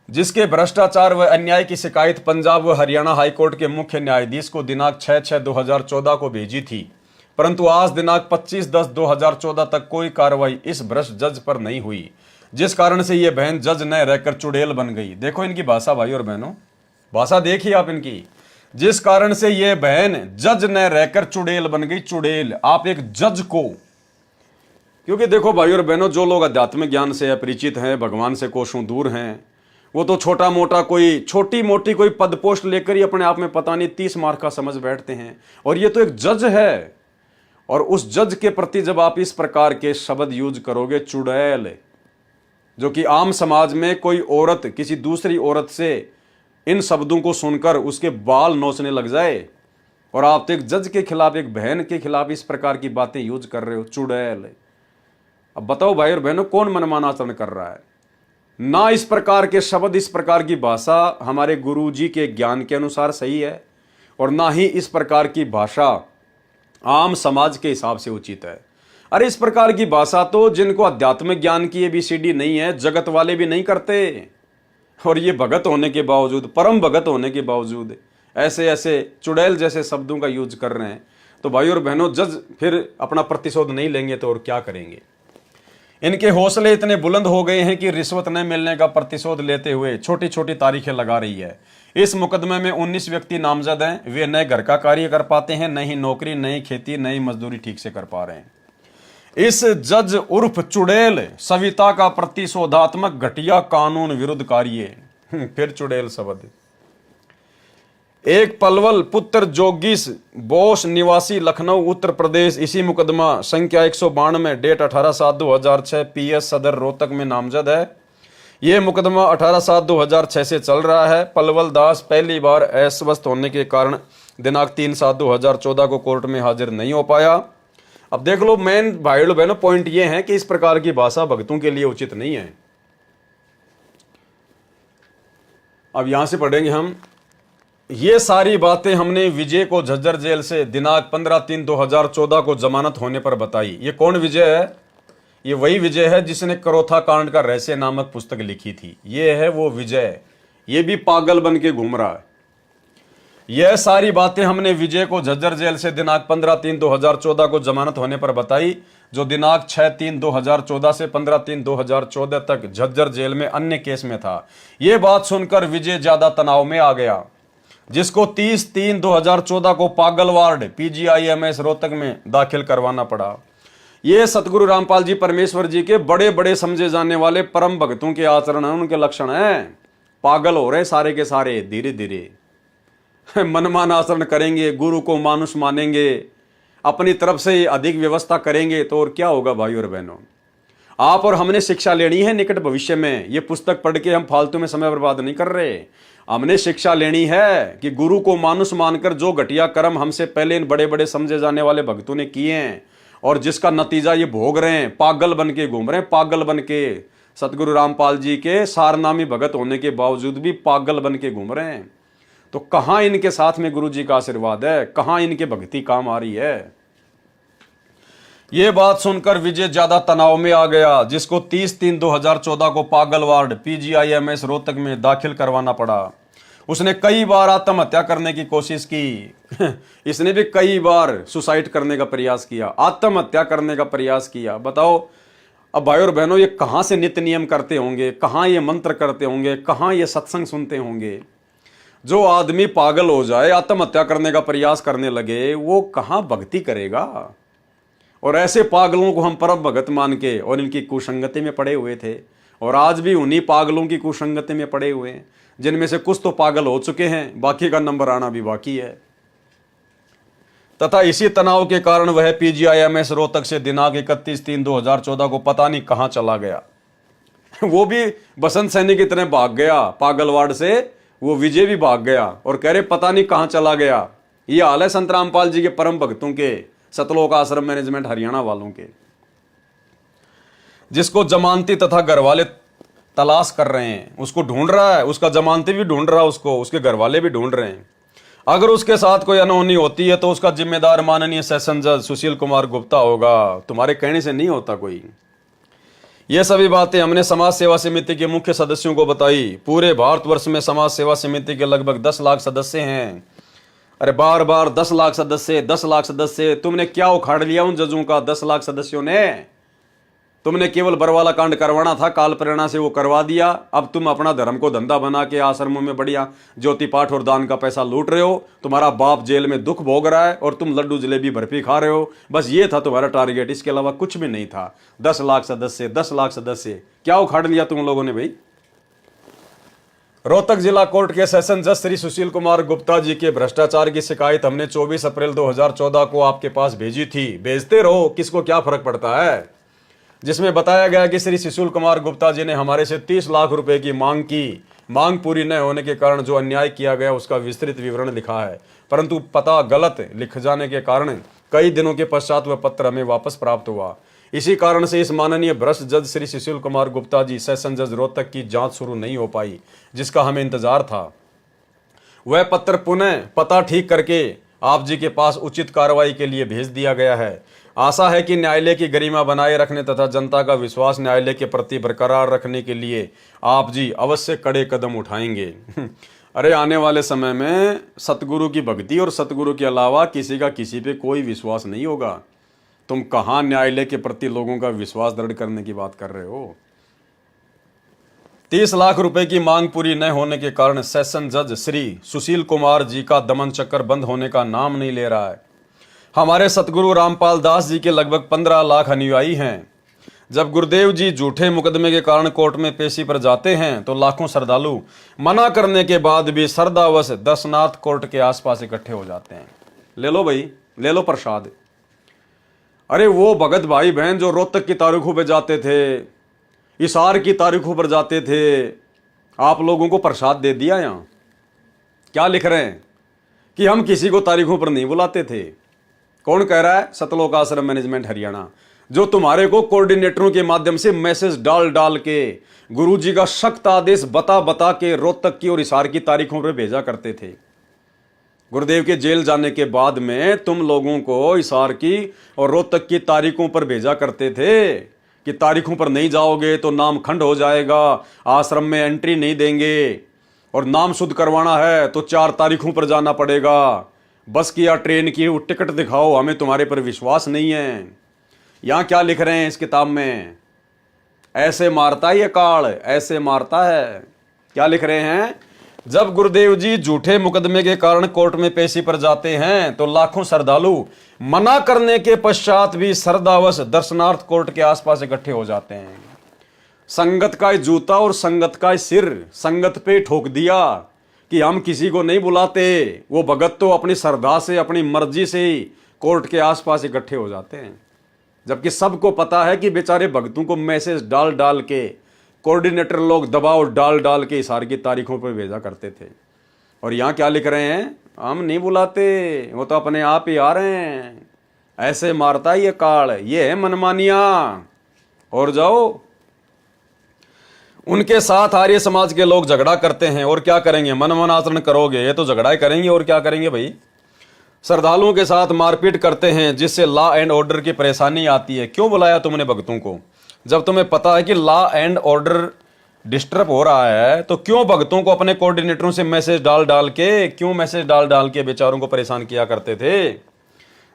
जिसके भ्रष्टाचार व अन्याय की शिकायत पंजाब व हरियाणा हाई कोर्ट के मुख्य न्यायाधीश को दिनांक 6/6/2014 को भेजी थी, परंतु आज दिनांक 25/10/2014 तक कोई कार्रवाई इस भ्रष्ट जज पर नहीं हुई, जिस कारण से ये बहन जज न रहकर चुड़ैल बन गई। देखो इनकी भाषा भाई और बहनों, भाषा देखिए आप इनकी। जिस कारण से ये बहन जज न रहकर चुड़ैल बन गई। चुड़ैल आप एक जज को, क्योंकि देखो भाई और बहनों, जो लोग आध्यात्मिक ज्ञान से अपरिचित हैं, भगवान से कोसों दूर हैं, वो तो छोटा मोटा कोई छोटी मोटी कोई पद पोस्ट लेकर ही अपने आप में पता नहीं 30 मार्क का समझ बैठते हैं। और ये तो एक जज है, और उस जज के प्रति जब आप इस प्रकार के शब्द यूज करोगे, चुड़ैल, जो कि आम समाज में कोई औरत किसी दूसरी औरत से इन शब्दों को सुनकर उसके बाल नोचने लग जाए, और आप तो एक जज के खिलाफ, एक बहन के खिलाफ इस प्रकार की बातें यूज कर रहे हो, चुड़ैल। अब बताओ भाई और बहनों, कौन मनमाना आचरण कर रहा है। ना इस प्रकार के शब्द, इस प्रकार की भाषा हमारे गुरुजी के ज्ञान के अनुसार सही है, और ना ही इस प्रकार की भाषा आम समाज के हिसाब से उचित है। अरे इस प्रकार की भाषा तो जिनको आध्यात्मिक ज्ञान की ABCD नहीं है, जगत वाले भी नहीं करते। और ये भगत होने के बावजूद, परम भगत होने के बावजूद ऐसे ऐसे चुड़ैल जैसे शब्दों का यूज कर रहे हैं। तो भाई और बहनों, जज फिर अपना प्रतिशोध नहीं लेंगे तो और क्या करेंगे। इनके हौसले इतने बुलंद हो गए हैं कि रिश्वत न मिलने का प्रतिशोध लेते हुए छोटी छोटी तारीखें लगा रही है। इस मुकदमे में 19 व्यक्ति नामजद हैं। वे न घर का कार्य कर पाते हैं, न ही नौकरी, न ही खेती, न ही मजदूरी ठीक से कर पा रहे हैं। इस जज उर्फ चुड़ैल सविता का प्रतिशोधात्मक घटिया कानून विरुद्ध कार्य फिर चुड़ैल शब्द। एक पलवल पुत्र जोगीश बोस निवासी लखनऊ उत्तर प्रदेश इसी मुकदमा संख्या 192 डेट 18/7/2006 PS सदर रोहतक में नामजद है। यह मुकदमा 18/7/2006 से चल रहा है। पलवल दास पहली बार अस्वस्थ होने के कारण दिनांक 3/7/2014 को कोर्ट में हाजिर नहीं हो पाया। अब देख लो, मेन भाइयों बहनों पॉइंट ये है कि इस प्रकार की भाषा भक्तों के लिए उचित नहीं है। अब यहां से पढ़ेंगे हम। ये सारी बातें हमने विजय को झज्जर जेल से दिनांक 15/3/2014 को जमानत होने पर बताई। ये कौन विजय है? ये वही विजय है जिसने करोथा कांड का रहस्य नामक पुस्तक लिखी थी। ये है वो विजय। ये भी पागल बन के घूम रहा है। यह सारी बातें हमने विजय को झज्जर जेल से दिनांक 15/3/2014 को जमानत होने पर बताई, जो दिनांक 6/3/2014 से 15/3/2014 तक झज्जर जेल में अन्य केस में था। यह बात सुनकर विजय ज्यादा तनाव में आ गया, जिसको 30/3/2014 को पागल वार्ड PGIMS रोहतक में दाखिल करवाना पड़ा। ये सतगुरु रामपाल जी परमेश्वर जी के बड़े बड़े समझे जाने वाले परम भक्तों के आचरण है, उनके लक्षण हैं। पागल हो रहे सारे के सारे धीरे धीरे मनमान आचरण करेंगे, गुरु को मानुष मानेंगे, अपनी तरफ से अधिक व्यवस्था करेंगे तो और क्या होगा भाई और बहनों। आप और हमने शिक्षा लेनी है निकट भविष्य में। ये पुस्तक पढ़ के हम फालतू में समय बर्बाद नहीं कर रहे। हमने शिक्षा लेनी है कि गुरु को मानुष मानकर जो घटिया कर्म हमसे पहले इन बड़े बड़े समझे जाने वाले भक्तों ने किए हैं और जिसका नतीजा ये भोग रहे हैं, पागल बन के घूम रहे हैं, पागल बन के सतगुरु रामपाल जी के सारनामी भगत होने के बावजूद भी पागल बन के घूम रहे हैं। तो कहां इनके साथ में गुरु जी का आशीर्वाद है, कहां इनके भक्ति काम आ रही है। यह बात सुनकर विजय ज्यादा तनाव में आ गया, जिसको 30/3/2014 को पागल वार्ड PGIMS रोहतक में दाखिल करवाना पड़ा। उसने कई बार आत्महत्या करने की कोशिश की इसने भी कई बार सुसाइड करने का प्रयास किया, आत्महत्या करने का प्रयास किया। बताओ अब भाई और बहनों, ये कहां से नित्य नियम करते होंगे, कहां ये मंत्र करते होंगे, कहां ये सत्संग सुनते होंगे। जो आदमी पागल हो जाए, आत्महत्या करने का प्रयास करने लगे, वो कहां भक्ति करेगा। और ऐसे पागलों को हम परम भगत मान के और इनकी कुसंगति में पड़े हुए थे, और आज भी उन्हीं पागलों की कुसंगति में पड़े हुए हैं, जिनमें से कुछ तो पागल हो चुके हैं, बाकी का नंबर आना भी बाकी है। तथा इसी तनाव के कारण वह PGIMS रोहतक से दिनांक 31/3/2014 को पता नहीं कहां चला गया वो भी बसंत सैनी की तरह भाग गया पागलवाड़ से। वो विजय भी भाग गया और कह रहे पता नहीं कहां चला गया। ये हाल है संत रामपाल जी के परम भक्तों के, सतलोक आश्रम मैनेजमेंट हरियाणा वालों के, जिसको जमानती तथा घर वाले तलाश कर रहे हैं। उसको ढूंढ रहा है, उसका जमानती भी ढूंढ रहा है, उसको उसके घर वाले भी ढूंढ रहे हैं। अगर उसके साथ कोई अनहोनी होती है तो उसका जिम्मेदार माननीय सेशन जज सुशील कुमार गुप्ता होगा। तुम्हारे कहने से नहीं होता कोई। ये सभी बातें हमने समाज सेवा समिति के मुख्य सदस्यों को बताई। पूरे भारतवर्ष में समाज सेवा समिति के लगभग 10 लाख सदस्य हैं। अरे बार बार 10 लाख सदस्य, 10 लाख सदस्य, तुमने क्या उखाड़ लिया उन जजों का? 10 लाख सदस्यों ने तुमने केवल बरवाला कांड करवाना था, काल प्रेरणा से वो करवा दिया। अब तुम अपना धर्म को धंधा बना के आश्रमों में बढ़िया ज्योति पाठ और दान का पैसा लूट रहे हो। तुम्हारा बाप जेल में दुख भोग रहा है और तुम लड्डू जलेबी बर्फी खा रहे हो। बस ये था तुम्हारा टारगेट, इसके अलावा कुछ भी नहीं था। 10 लाख सदस्य, 10 लाख सदस्य, क्या उखाड़ लिया तुम लोगों ने भाई? रोहतक जिला कोर्ट के सेशन जज श्री सुशील कुमार गुप्ता जी के भ्रष्टाचार की शिकायत हमने 24 अप्रैल 2014 को आपके पास भेजी थी। भेजते रहो, किसको क्या फर्क पड़ता है। जिसमें बताया गया कि श्री सुशील कुमार गुप्ता जी ने हमारे से 30 लाख रुपए की मांग की। मांग पूरी न होने के कारण जो अन्याय किया गया उसका विस्तृत विवरण लिखा है, परंतु पता गलत लिख जाने के कारण कई दिनों के पश्चात वह पत्र हमें वापस प्राप्त हुआ। इसी कारण से इस माननीय भ्रष्ट जज श्री सुशील कुमार गुप्ता जी सेशन जज रोहतक की जांच शुरू नहीं हो पाई, जिसका हमें इंतजार था। वह पत्र पुनः पता ठीक करके आप जी के पास उचित कार्रवाई के लिए भेज दिया गया है। आशा है कि न्यायालय की गरिमा बनाए रखने तथा जनता का विश्वास न्यायालय के प्रति बरकरार रखने के लिए आप जी अवश्य कड़े कदम उठाएंगे। अरे आने वाले समय में सतगुरु की भक्ति और सतगुरु के अलावा किसी का किसी पे कोई विश्वास नहीं होगा। तुम कहाँ न्यायालय के प्रति लोगों का विश्वास दृढ़ करने की बात कर रहे हो? 30 लाख रुपए की मांग पूरी न होने के कारण सेशन जज श्री सुशील कुमार जी का दमन चक्कर बंद होने का नाम नहीं ले रहा है। हमारे सतगुरु रामपाल दास जी के लगभग 15 लाख अनुयायी हैं। जब गुरुदेव जी झूठे मुकदमे के कारण कोर्ट में पेशी पर जाते हैं तो लाखों श्रद्धालु मना करने के बाद भी श्रद्धावश दर्शनार्थ कोर्ट के आसपास इकट्ठे हो जाते हैं। ले लो भाई, ले लो प्रसाद। अरे वो भगत भाई बहन जो रोहतक की तारीखों पर जाते थे, हिसार की तारीखों पर जाते थे, आप लोगों को प्रसाद दे दिया। यहाँ क्या लिख रहे हैं कि हम किसी को तारीखों पर नहीं बुलाते थे। कौन कह रहा है? सतलोक आश्रम मैनेजमेंट हरियाणा, जो तुम्हारे को कोऑर्डिनेटरों के माध्यम से मैसेज डाल डाल के गुरुजी का सख्त आदेश बता बता के रोहतक की और हिसार की तारीखों पर भेजा करते थे। गुरुदेव के जेल जाने के बाद में तुम लोगों को हिसार की और रोहतक की तारीखों पर भेजा करते थे कि तारीखों पर नहीं जाओगे तो नाम खंड हो जाएगा, आश्रम में एंट्री नहीं देंगे, और नाम शुद्ध करवाना है तो 4 तारीखों पर जाना पड़ेगा। बस की या ट्रेन की वो टिकट दिखाओ, हमें तुम्हारे पर विश्वास नहीं है। यहाँ क्या लिख रहे हैं इस किताब में? ऐसे मारता है ये काल, ऐसे मारता है। क्या लिख रहे हैं? जब गुरुदेव जी झूठे मुकदमे के कारण कोर्ट में पेशी पर जाते हैं तो लाखों श्रद्धालु मना करने के पश्चात भी श्रद्धावश दर्शनार्थ कोर्ट के आसपास इकट्ठे हो जाते हैं। संगत का जूता और संगत का सिर संगत पे ठोक दिया कि हम किसी को नहीं बुलाते। वो भगत तो अपनी श्रद्धा से, अपनी मर्जी से ही कोर्ट के आसपास इकट्ठे हो जाते हैं, जबकि सबको पता है कि बेचारे भक्तों को मैसेज डाल डाल के कोऑर्डिनेटर लोग दबाव डाल डाल के हिसार की तारीखों पर भेजा करते थे। और यहाँ क्या लिख रहे हैं? हम नहीं बुलाते, वो तो अपने आप ही आ रहे हैं। ऐसे मारता है ये काल, ये है मनमानिया। और जाओ, उनके साथ आर्य समाज के लोग झगड़ा करते हैं और क्या करेंगे? मनमन आचरण करोगे ये तो झगड़ा ही करेंगे और क्या करेंगे भाई? श्रद्धालुओं के साथ मारपीट करते हैं जिससे लॉ एंड ऑर्डर की परेशानी आती है। क्यों बुलाया तुमने भक्तों को? जब तुम्हें पता है कि लॉ एंड ऑर्डर डिस्टर्ब हो रहा है तो क्यों भक्तों को अपने कोऑर्डिनेटरों से मैसेज डाल डाल के बेचारों को परेशान किया करते थे?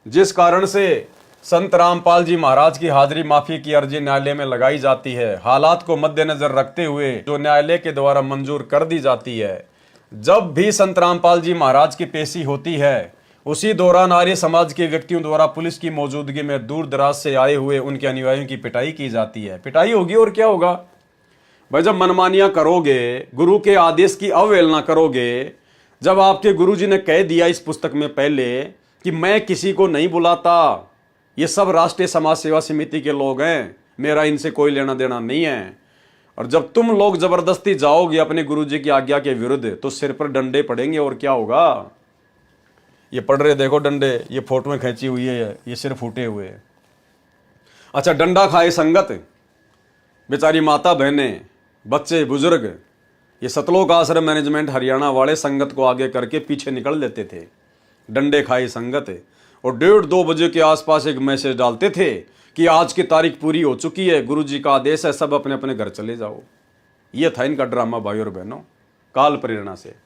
जिस कारण से संत रामपाल जी महाराज की हाजिरी माफी की अर्जी न्यायालय में लगाई जाती है, हालात को मद्देनजर रखते हुए जो न्यायालय के द्वारा मंजूर कर दी जाती है। जब भी संत रामपाल जी महाराज की पेशी होती है उसी दौरान आर्य समाज के व्यक्तियों द्वारा पुलिस की मौजूदगी में दूर दराज से आए हुए उनके अनुयायियों की पिटाई की जाती है। पिटाई होगी और क्या होगा भाई? जब मनमानियां करोगे, गुरु के आदेश की अवहेलना करोगे, जब आपके गुरुजी ने कह दिया इस पुस्तक में पहले कि मैं किसी को नहीं बुलाता, ये सब राष्ट्रीय समाज सेवा समिति के लोग हैं, मेरा इनसे कोई लेना देना नहीं है, और जब तुम लोग जबरदस्ती जाओगे अपने गुरुजी की आज्ञा के विरुद्ध तो सिर पर डंडे पड़ेंगे और क्या होगा? ये पड़ रहे देखो डंडे, ये फोटोएं खींची हुई है, ये सिर फूटे हुए। अच्छा, डंडा खाए संगत, बेचारी माता बहनें, बच्चे, बुजुर्ग, ये सतलोक आश्रम मैनेजमेंट हरियाणा वाले संगत को आगे करके पीछे निकल लेते थे। डंडे खाई संगत, और 1:30-2 बजे के आसपास एक मैसेज डालते थे कि आज की तारीख पूरी हो चुकी है, गुरुजी का आदेश है, सब अपने अपने घर चले जाओ। ये था इनका ड्रामा भाई और बहनों, काल प्रेरणा से।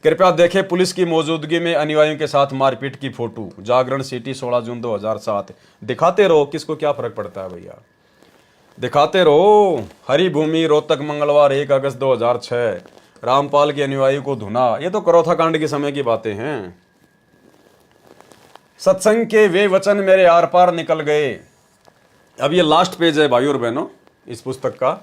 कृपया देखें पुलिस की मौजूदगी में अनुयायियों के साथ मारपीट की फोटो, जागरण सिटी 16 जून 2007। दिखाते रहो, किसको क्या फर्क पड़ता है भैया, दिखाते रहो। हरी भूमि रोहतक मंगलवार 1 अगस्त 2006। रामपाल के अनुयायी को धुना। ये तो करौथा कांड के समय की बातें हैं। सत्संग के वे वचन मेरे आर पार निकल गए। अब ये लास्ट पेज है भाई और बहनों इस पुस्तक का।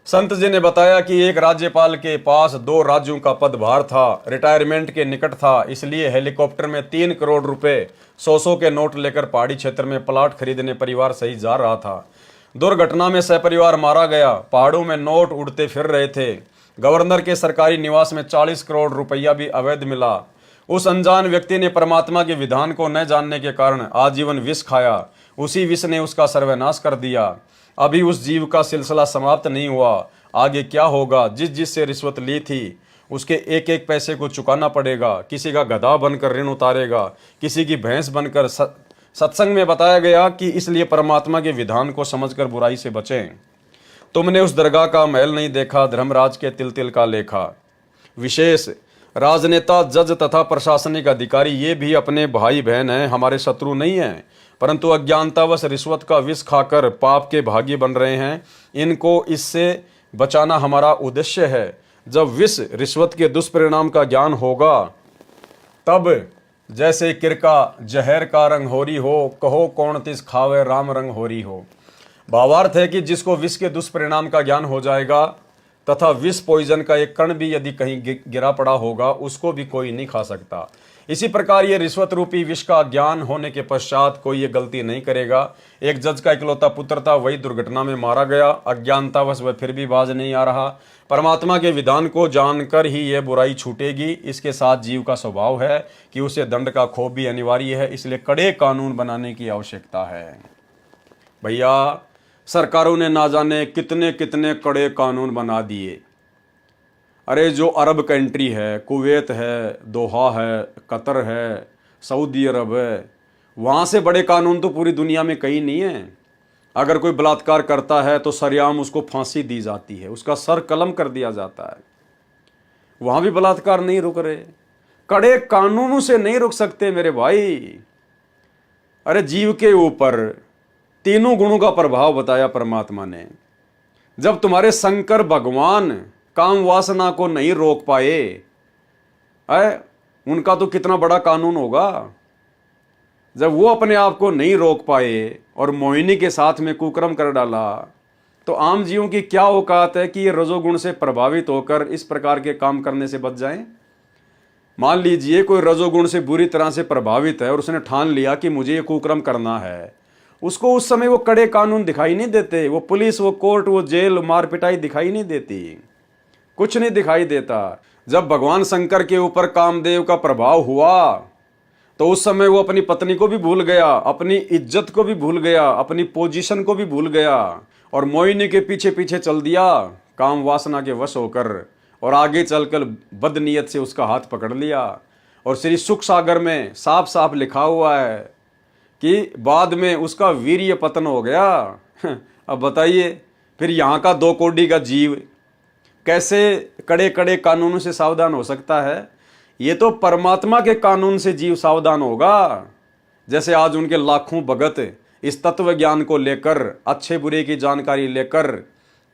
संत जी ने बताया कि एक राज्यपाल के पास 2 राज्यों का पदभार था, रिटायरमेंट के निकट था, इसलिए हेलीकॉप्टर में 3 करोड़ रुपए 100 के नोट लेकर पहाड़ी क्षेत्र में प्लाट खरीदने परिवार सहित जा रहा था। दुर्घटना में सहपरिवार मारा गया। पहाड़ों में नोट उड़ते फिर रहे थे। गवर्नर के सरकारी निवास में 40 करोड़ रुपया भी अवैध मिला। उस अनजान व्यक्ति ने परमात्मा के विधान को न जानने के कारण आजीवन विष खाया। उसी विष ने उसका सर्वनाश कर दिया। अभी उस जीव का सिलसिला समाप्त नहीं हुआ। आगे क्या होगा? जिससे रिश्वत ली थी उसके एक एक पैसे को चुकाना पड़ेगा। किसी का गधा बनकर ऋण उतारेगा, किसी की भैंस बनकर। सत्संग में बताया गया कि इसलिए परमात्मा के विधान को समझकर बुराई से बचें। तुमने उस दरगाह का महल नहीं देखा, धर्मराज के तिल तिल का लेखा। विशेष राजनेता, जज तथा प्रशासनिक अधिकारी ये भी अपने भाई बहन हैं, हमारे शत्रु नहीं हैं, परंतु अज्ञानतावश रिश्वत का विष खाकर पाप के भागी बन रहे हैं। इनको इससे बचाना हमारा उद्देश्य है। जब विष रिश्वत के दुष्परिणाम का ज्ञान होगा, तब जैसे किरका जहर का रंग होरी हो, कहो कौन तिस खावे राम रंग होरी हो। भावार्थ है कि जिसको विष के दुष्परिणाम का ज्ञान हो जाएगा तथा विष पॉइजन का एक कण भी यदि कहीं गिरा पड़ा होगा, उसको भी कोई नहीं खा सकता। इसी प्रकार ये रिश्वत रूपी विष का ज्ञान होने के पश्चात कोई ये गलती नहीं करेगा। एक जज का इकलौता पुत्र था, वही दुर्घटना में मारा गया। अज्ञानतावश वह फिर भी बाज नहीं आ रहा। परमात्मा के विधान को जानकर ही यह बुराई छूटेगी। इसके साथ जीव का स्वभाव है कि उसे दंड का क्षोभ भी अनिवार्य है, इसलिए कड़े कानून बनाने की आवश्यकता है। भैया, सरकारों ने ना जाने कितने कितने कड़े कानून बना दिए। अरे जो अरब कंट्री है, कुवैत है, दोहा है, कतर है, सऊदी अरब है, वहाँ से बड़े कानून तो पूरी दुनिया में कहीं नहीं है। अगर कोई बलात्कार करता है तो सरेआम उसको फांसी दी जाती है, उसका सर कलम कर दिया जाता है। वहाँ भी बलात्कार नहीं रुक रहे। कड़े कानूनों से नहीं रुक सकते मेरे भाई। अरे जीव के ऊपर तीनों गुणों का प्रभाव बताया परमात्मा ने। जब तुम्हारे शंकर भगवान काम वासना को नहीं रोक पाए, उनका तो कितना बड़ा कानून होगा। जब वो अपने आप को नहीं रोक पाए और मोहिनी के साथ में कुकर्म कर डाला, तो आम जीवों की क्या औकात है कि ये रजोगुण से प्रभावित होकर इस प्रकार के काम करने से बच जाएं। मान लीजिए कोई रजोगुण से बुरी तरह से प्रभावित है और उसने ठान लिया कि मुझे ये कुकर्म करना है, उसको उस समय वो कड़े कानून दिखाई नहीं देते। वो पुलिस, वो कोर्ट, वो जेल, मार पिटाई दिखाई नहीं देती, कुछ नहीं दिखाई देता। जब भगवान शंकर के ऊपर कामदेव का प्रभाव हुआ, तो उस समय वो अपनी पत्नी को भी भूल गया, अपनी इज्जत को भी भूल गया, अपनी पोजीशन को भी भूल गया और मोहिनी के पीछे पीछे चल दिया काम वासना के वश होकर, और आगे चलकर बदनीयत से उसका हाथ पकड़ लिया। और श्री सुख सागर में साफ साफ लिखा हुआ है कि बाद में उसका वीर्य पतन हो गया। अब बताइए फिर यहाँ का 2 कोड़ी का जीव कैसे कड़े कड़े कानूनों से सावधान हो सकता है। ये तो परमात्मा के कानून से जीव सावधान होगा। जैसे आज उनके लाखों भगत इस तत्व ज्ञान को लेकर, अच्छे बुरे की जानकारी लेकर,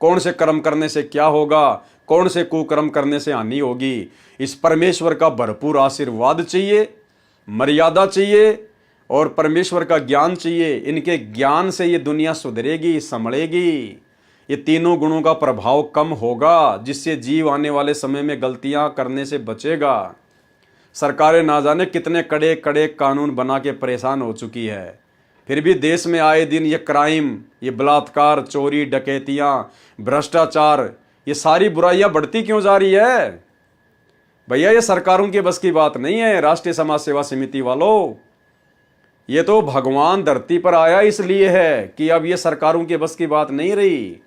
कौन से कर्म करने से क्या होगा, कौन से कुकर्म करने से हानि होगी, इस परमेश्वर का भरपूर आशीर्वाद चाहिए, मर्यादा चाहिए और परमेश्वर का ज्ञान चाहिए। इनके ज्ञान से ये दुनिया सुधरेगी, संभलेगी। ये तीनों गुणों का प्रभाव कम होगा, जिससे जीव आने वाले समय में गलतियां करने से बचेगा। सरकारें ना जाने कितने कड़े कड़े कानून बना के परेशान हो चुकी है, फिर भी देश में आए दिन ये क्राइम, ये बलात्कार, चोरी, डकैतियां, भ्रष्टाचार, ये सारी बुराइयां बढ़ती क्यों जा रही है। भैया ये सरकारों के बस की बात नहीं है। राष्ट्रीय समाज सेवा समिति वालों, ये तो भगवान धरती पर आया इसलिए है कि अब ये सरकारों के बस की बात नहीं रही।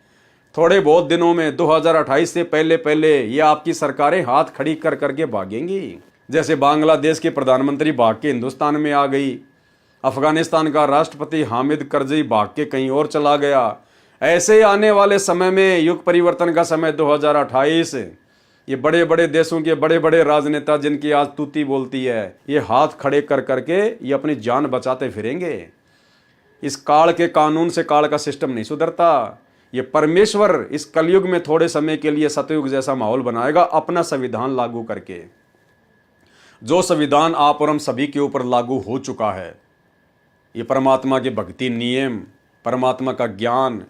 थोड़े बहुत दिनों में 2028 से पहले पहले ये आपकी सरकारें हाथ खड़ी कर करके भागेंगी। जैसे बांग्लादेश के प्रधानमंत्री भाग के हिंदुस्तान में आ गई, अफगानिस्तान का राष्ट्रपति हामिद करजई भाग के कहीं और चला गया। ऐसे आने वाले समय में, युग परिवर्तन का समय 2028, ये बड़े बड़े देशों के बड़े बड़े राजनेता जिनकी आज तूती बोलती है, ये हाथ खड़े कर करके ये अपनी जान बचाते फिरेंगे। इस काल के कानून से काल का सिस्टम नहीं सुधरता। ये परमेश्वर इस कलयुग में थोड़े समय के लिए सतयुग जैसा माहौल बनाएगा अपना संविधान लागू करके। जो संविधान आप और हम सभी के ऊपर लागू हो चुका है, ये परमात्मा के भक्ति नियम, परमात्मा का ज्ञान,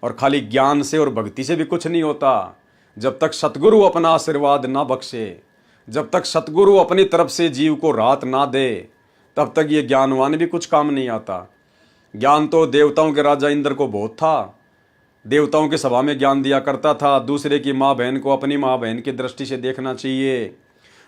और खाली ज्ञान से और भक्ति से भी कुछ नहीं होता। जब तक सतगुरु अपना आशीर्वाद ना बख्शे, जब तक सतगुरु अपनी तरफ से जीव को राहत ना दे, तब तक ये ज्ञानवान भी कुछ काम नहीं आता। ज्ञान तो देवताओं के राजा इंद्र को बहुत था, देवताओं की सभा में ज्ञान दिया करता था। दूसरे की माँ बहन को अपनी माँ बहन की दृष्टि से देखना चाहिए।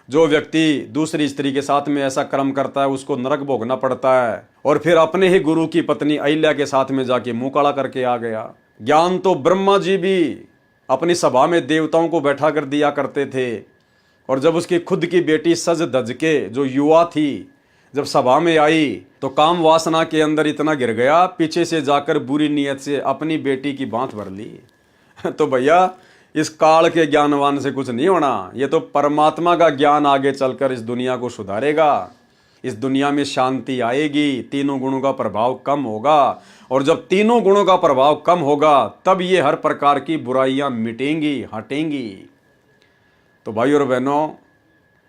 जो व्यक्ति दूसरी स्त्री के साथ में ऐसा कर्म करता है उसको नरक भोगना पड़ता है। और फिर अपने ही गुरु की पत्नी अहिल्या के साथ में जाके मुंह काला करके आ गया। ज्ञान तो ब्रह्मा जी भी अपनी सभा में देवताओं को बैठा कर दिया करते थे, और जब उसकी खुद की बेटी सज धज के जो युवा थी जब सभा में आई तो काम वासना के अंदर इतना गिर गया, पीछे से जाकर बुरी नीयत से अपनी बेटी की बांध भर ली। तो भैया इस काल के ज्ञानवान से कुछ नहीं होना। ये तो परमात्मा का ज्ञान आगे चलकर इस दुनिया को सुधारेगा। इस दुनिया में शांति आएगी, तीनों गुणों का प्रभाव कम होगा, और जब तीनों गुणों का प्रभाव कम होगा तब ये हर प्रकार की बुराइयां मिटेंगी, हटेंगी। तो भाई और बहनों,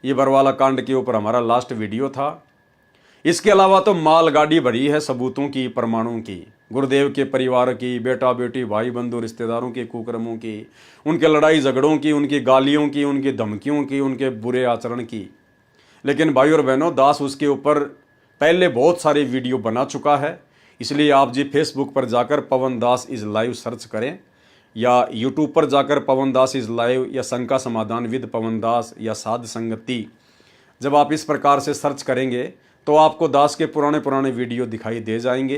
ये बरवाला कांड के ऊपर हमारा लास्ट वीडियो था। इसके अलावा तो माल गाड़ी भरी है सबूतों की, प्रमाणों की, गुरुदेव के परिवार की, बेटा बेटी भाई बंधु रिश्तेदारों के कुकर्मों की, उनके लड़ाई झगड़ों की, उनकी गालियों की, उनकी धमकियों की, उनके बुरे आचरण की। लेकिन भाई और बहनों, दास उसके ऊपर पहले बहुत सारे वीडियो बना चुका है। इसलिए आप जी फेसबुक पर जाकर पवन दास इज लाइव सर्च करें, या यूट्यूब पर जाकर पवन दास इज लाइव, या शंका समाधान विद पवन दास, या साध संगति, जब आप इस प्रकार से सर्च करेंगे तो आपको दास के पुराने वीडियो दिखाई दे जाएंगे।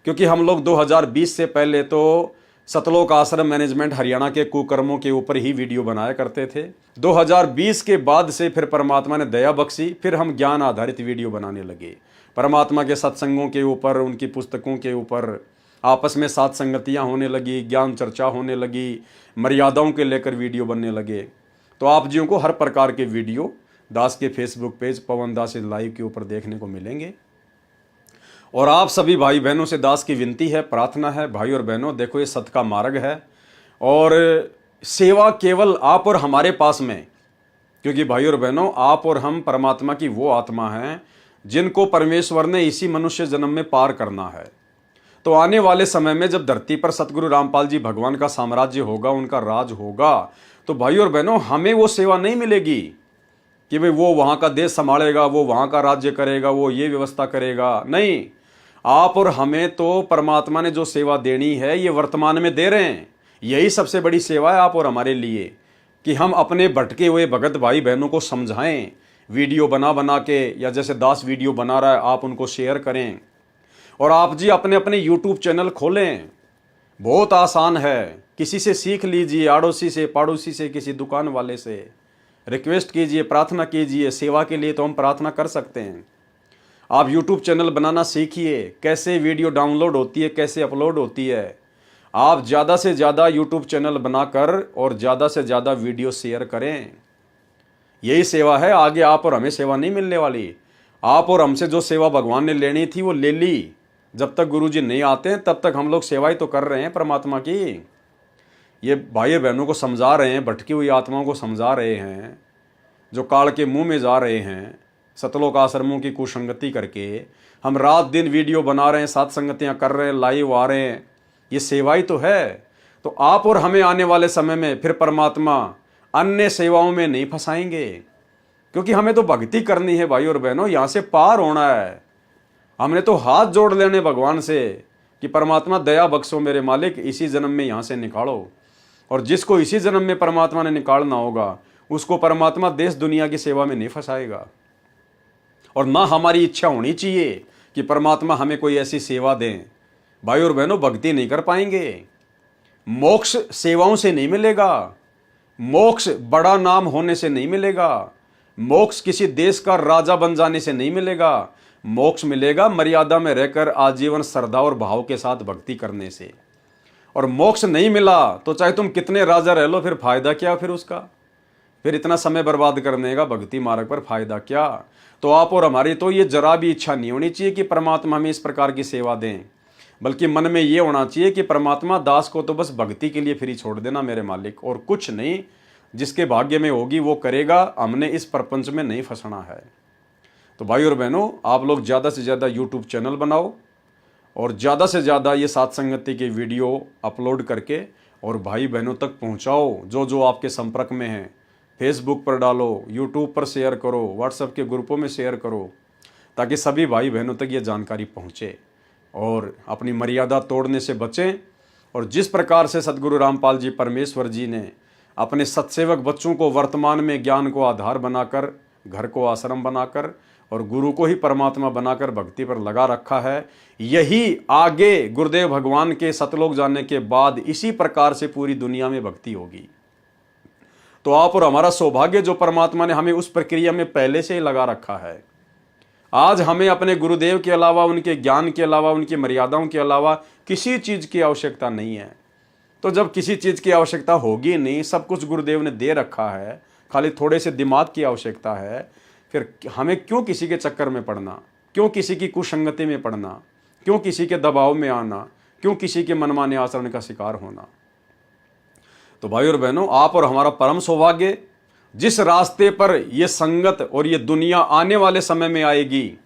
क्योंकि हम लोग 2020 से पहले तो सतलोक आश्रम मैनेजमेंट हरियाणा के कुकर्मों के ऊपर ही वीडियो बनाया करते थे। 2020 के बाद से फिर परमात्मा ने दया बख्शी, फिर हम ज्ञान आधारित वीडियो बनाने लगे, परमात्मा के सत्संगों के ऊपर, उनकी पुस्तकों के ऊपर, आपस में साथ संगतियाँ होने लगी, ज्ञान चर्चा होने लगी, मर्यादाओं के लेकर वीडियो बनने लगे। तो आप जियों को हर प्रकार के वीडियो दास के फेसबुक पेज पवन दास लाइव के ऊपर देखने को मिलेंगे। और आप सभी भाई बहनों से दास की विनती है, प्रार्थना है, भाई और बहनों देखो ये सत का मार्ग है, और सेवा केवल आप और हमारे पास में, क्योंकि भाई और बहनों आप और हम परमात्मा की वो आत्मा हैं जिनको परमेश्वर ने इसी मनुष्य जन्म में पार करना है। तो आने वाले समय में जब धरती पर सतगुरु रामपाल जी भगवान का साम्राज्य होगा, उनका राज होगा, तो भाई और बहनों हमें वो सेवा नहीं मिलेगी कि भाई वो वहाँ का देश संभालेगा, वो वहाँ का राज्य करेगा, वो ये व्यवस्था करेगा। नहीं, आप और हमें तो परमात्मा ने जो सेवा देनी है ये वर्तमान में दे रहे हैं। यही सबसे बड़ी सेवा है आप और हमारे लिए, कि हम अपने भटके हुए भगत भाई बहनों को समझाएं, वीडियो बना के, या जैसे दास वीडियो बना रहा है आप उनको शेयर करें। और आप जी अपने अपने यूट्यूब चैनल खोलें, बहुत आसान है, किसी से सीख लीजिए, आड़ोसी से, पड़ोसी से, किसी दुकान वाले से रिक्वेस्ट कीजिए, प्रार्थना कीजिए। सेवा के लिए तो हम प्रार्थना कर सकते हैं। आप यूट्यूब चैनल बनाना सीखिए, कैसे वीडियो डाउनलोड होती है, कैसे अपलोड होती है। आप ज़्यादा से ज़्यादा यूट्यूब चैनल बनाकर और ज़्यादा से ज़्यादा वीडियो शेयर करें। यही सेवा है, आगे आप और हमें सेवा नहीं मिलने वाली। आप और हमसे जो सेवा भगवान ने लेनी थी वो ले ली। जब तक गुरुजी नहीं आते हैं तब तक हम लोग सेवा ही तो कर रहे हैं परमात्मा की। ये भाई बहनों को समझा रहे हैं, भटकी हुई आत्माओं को समझा रहे हैं, जो काल के मुंह में जा रहे हैं सतलोक आश्रमों की कुसंगति करके। हम रात दिन वीडियो बना रहे हैं, साथ संगतियाँ कर रहे हैं, लाइव आ रहे हैं, ये सेवा ही तो है। तो आप और हमें आने वाले समय में फिर परमात्मा अन्य सेवाओं में नहीं फंसाएंगे, क्योंकि हमें तो भक्ति करनी है भाई और बहनों, यहाँ से पार होना है। हमने तो हाथ जोड़ लेने भगवान से कि परमात्मा दया बख्शो मेरे मालिक, इसी जन्म में यहाँ से निकालो। और जिसको इसी जन्म में परमात्मा ने निकालना होगा उसको परमात्मा देश दुनिया की सेवा में नहीं फंसाएगा। और ना हमारी इच्छा होनी चाहिए कि परमात्मा हमें कोई ऐसी सेवा दें। भाई और बहनों, भक्ति नहीं कर पाएंगे। मोक्ष सेवाओं से नहीं मिलेगा, मोक्ष बड़ा नाम होने से नहीं मिलेगा, मोक्ष किसी देश का राजा बन जाने से नहीं मिलेगा। मोक्ष मिलेगा मर्यादा में रहकर आजीवन श्रद्धा और भाव के साथ भक्ति करने से। और मोक्ष नहीं मिला तो चाहे तुम कितने राजा रह लो, फिर फायदा क्या फिर उसका? फिर इतना समय बर्बाद करने का भक्ति मार्ग पर फायदा क्या? तो आप और हमारी तो ये जरा भी इच्छा नहीं होनी चाहिए कि परमात्मा हमें इस प्रकार की सेवा दें, बल्कि मन में ये होना चाहिए कि परमात्मा दास को तो बस भक्ति के लिए फ्री छोड़ देना मेरे मालिक, और कुछ नहीं। जिसके भाग्य में होगी वो करेगा, हमने इस प्रपंच में नहीं फंसना है। तो भाई और बहनों, आप लोग ज़्यादा से ज़्यादा यूट्यूब चैनल बनाओ और ज़्यादा से ज़्यादा ये साथ संगति के वीडियो अपलोड करके और भाई बहनों तक पहुंचाओ। जो जो आपके संपर्क में हैं, फेसबुक पर डालो, यूट्यूब पर शेयर करो, व्हाट्सएप के ग्रुपों में शेयर करो, ताकि सभी भाई बहनों तक ये जानकारी पहुँचे और अपनी मर्यादा तोड़ने से बचें। और जिस प्रकार से सदगुरु रामपाल जी परमेश्वर जी ने अपने सत्सेवक बच्चों को वर्तमान में ज्ञान को आधार बनाकर, घर को आश्रम बनाकर और गुरु को ही परमात्मा बनाकर भक्ति पर लगा रखा है, यही आगे गुरुदेव भगवान के सतलोक जाने के बाद इसी प्रकार से पूरी दुनिया में भक्ति होगी। तो आप और हमारा सौभाग्य जो परमात्मा ने हमें उस प्रक्रिया में पहले से ही लगा रखा है। आज हमें अपने गुरुदेव के अलावा, उनके ज्ञान के अलावा, उनकी मर्यादाओं के अलावा किसी चीज़ की आवश्यकता नहीं है। तो जब किसी चीज़ की आवश्यकता होगी नहीं, सब कुछ गुरुदेव ने दे रखा है, खाली थोड़े से दिमाग की आवश्यकता है, फिर हमें क्यों किसी के चक्कर में पड़ना, क्यों किसी की कुसंगति में पड़ना, क्यों किसी के दबाव में आना, क्यों किसी के मनमाने आचरण का शिकार होना। तो भाई और बहनों, आप और हमारा परम सौभाग्य, जिस रास्ते पर यह संगत और ये दुनिया आने वाले समय में आएगी,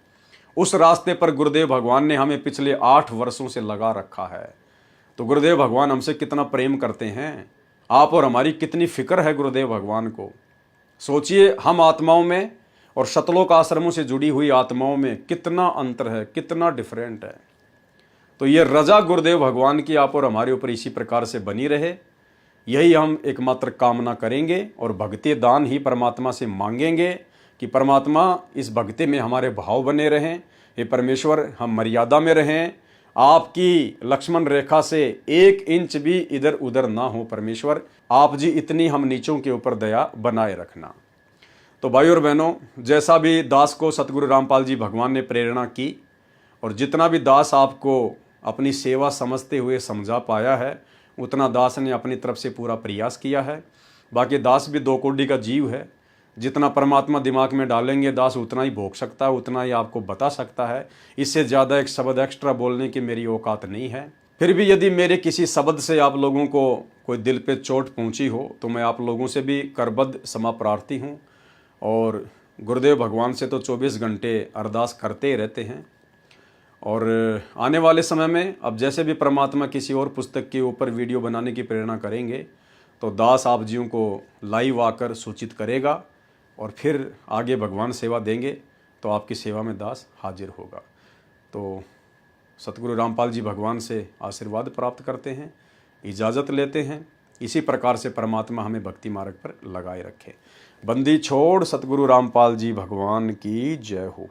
उस रास्ते पर गुरुदेव भगवान ने हमें पिछले 8 वर्षों से लगा रखा है। तो गुरुदेव भगवान हमसे कितना प्रेम करते हैं, आप और हमारी कितनी फिक्र है गुरुदेव भगवान को। सोचिए, हम आत्माओं में और शतलोक आश्रमों से जुड़ी हुई आत्माओं में कितना अंतर है, कितना डिफरेंट है। तो ये रजा गुरुदेव भगवान की आप और हमारे ऊपर इसी प्रकार से बनी रहे, यही हम एकमात्र कामना करेंगे और भक्ति दान ही परमात्मा से मांगेंगे कि परमात्मा इस भक्ति में हमारे भाव बने रहें। हे परमेश्वर, हम मर्यादा में रहें, आपकी लक्ष्मण रेखा से 1 इंच भी इधर उधर ना हो। परमेश्वर, आप जी इतनी हम नीचों के ऊपर दया बनाए रखना। तो भाई और बहनों, जैसा भी दास को सतगुरु रामपाल जी भगवान ने प्रेरणा की और जितना भी दास आपको अपनी सेवा समझते हुए समझा पाया है, उतना दास ने अपनी तरफ से पूरा प्रयास किया है। बाकी दास भी 2 कोड़ी का जीव है, जितना परमात्मा दिमाग में डालेंगे दास उतना ही भोग सकता है, उतना ही आपको बता सकता है। इससे ज़्यादा एक शब्द एक्स्ट्रा बोलने की मेरी औकात नहीं है। फिर भी यदि मेरे किसी शब्द से आप लोगों को कोई दिल पे चोट पहुंची हो तो मैं आप लोगों से भी करबद्ध क्षमा प्रार्थी हूं। और गुरुदेव भगवान से तो 24 घंटे अरदास करते ही रहते हैं। और आने वाले समय में अब जैसे भी परमात्मा किसी और पुस्तक के ऊपर वीडियो बनाने की प्रेरणा करेंगे तो दास आप जीवों को लाइव आकर सूचित करेगा और फिर आगे भगवान सेवा देंगे तो आपकी सेवा में दास हाजिर होगा। तो सतगुरु रामपाल जी भगवान से आशीर्वाद प्राप्त करते हैं, इजाज़त लेते हैं। इसी प्रकार से परमात्मा हमें भक्ति मार्ग पर लगाए रखे। बंदी छोड़ सतगुरु रामपाल जी भगवान की जय हो।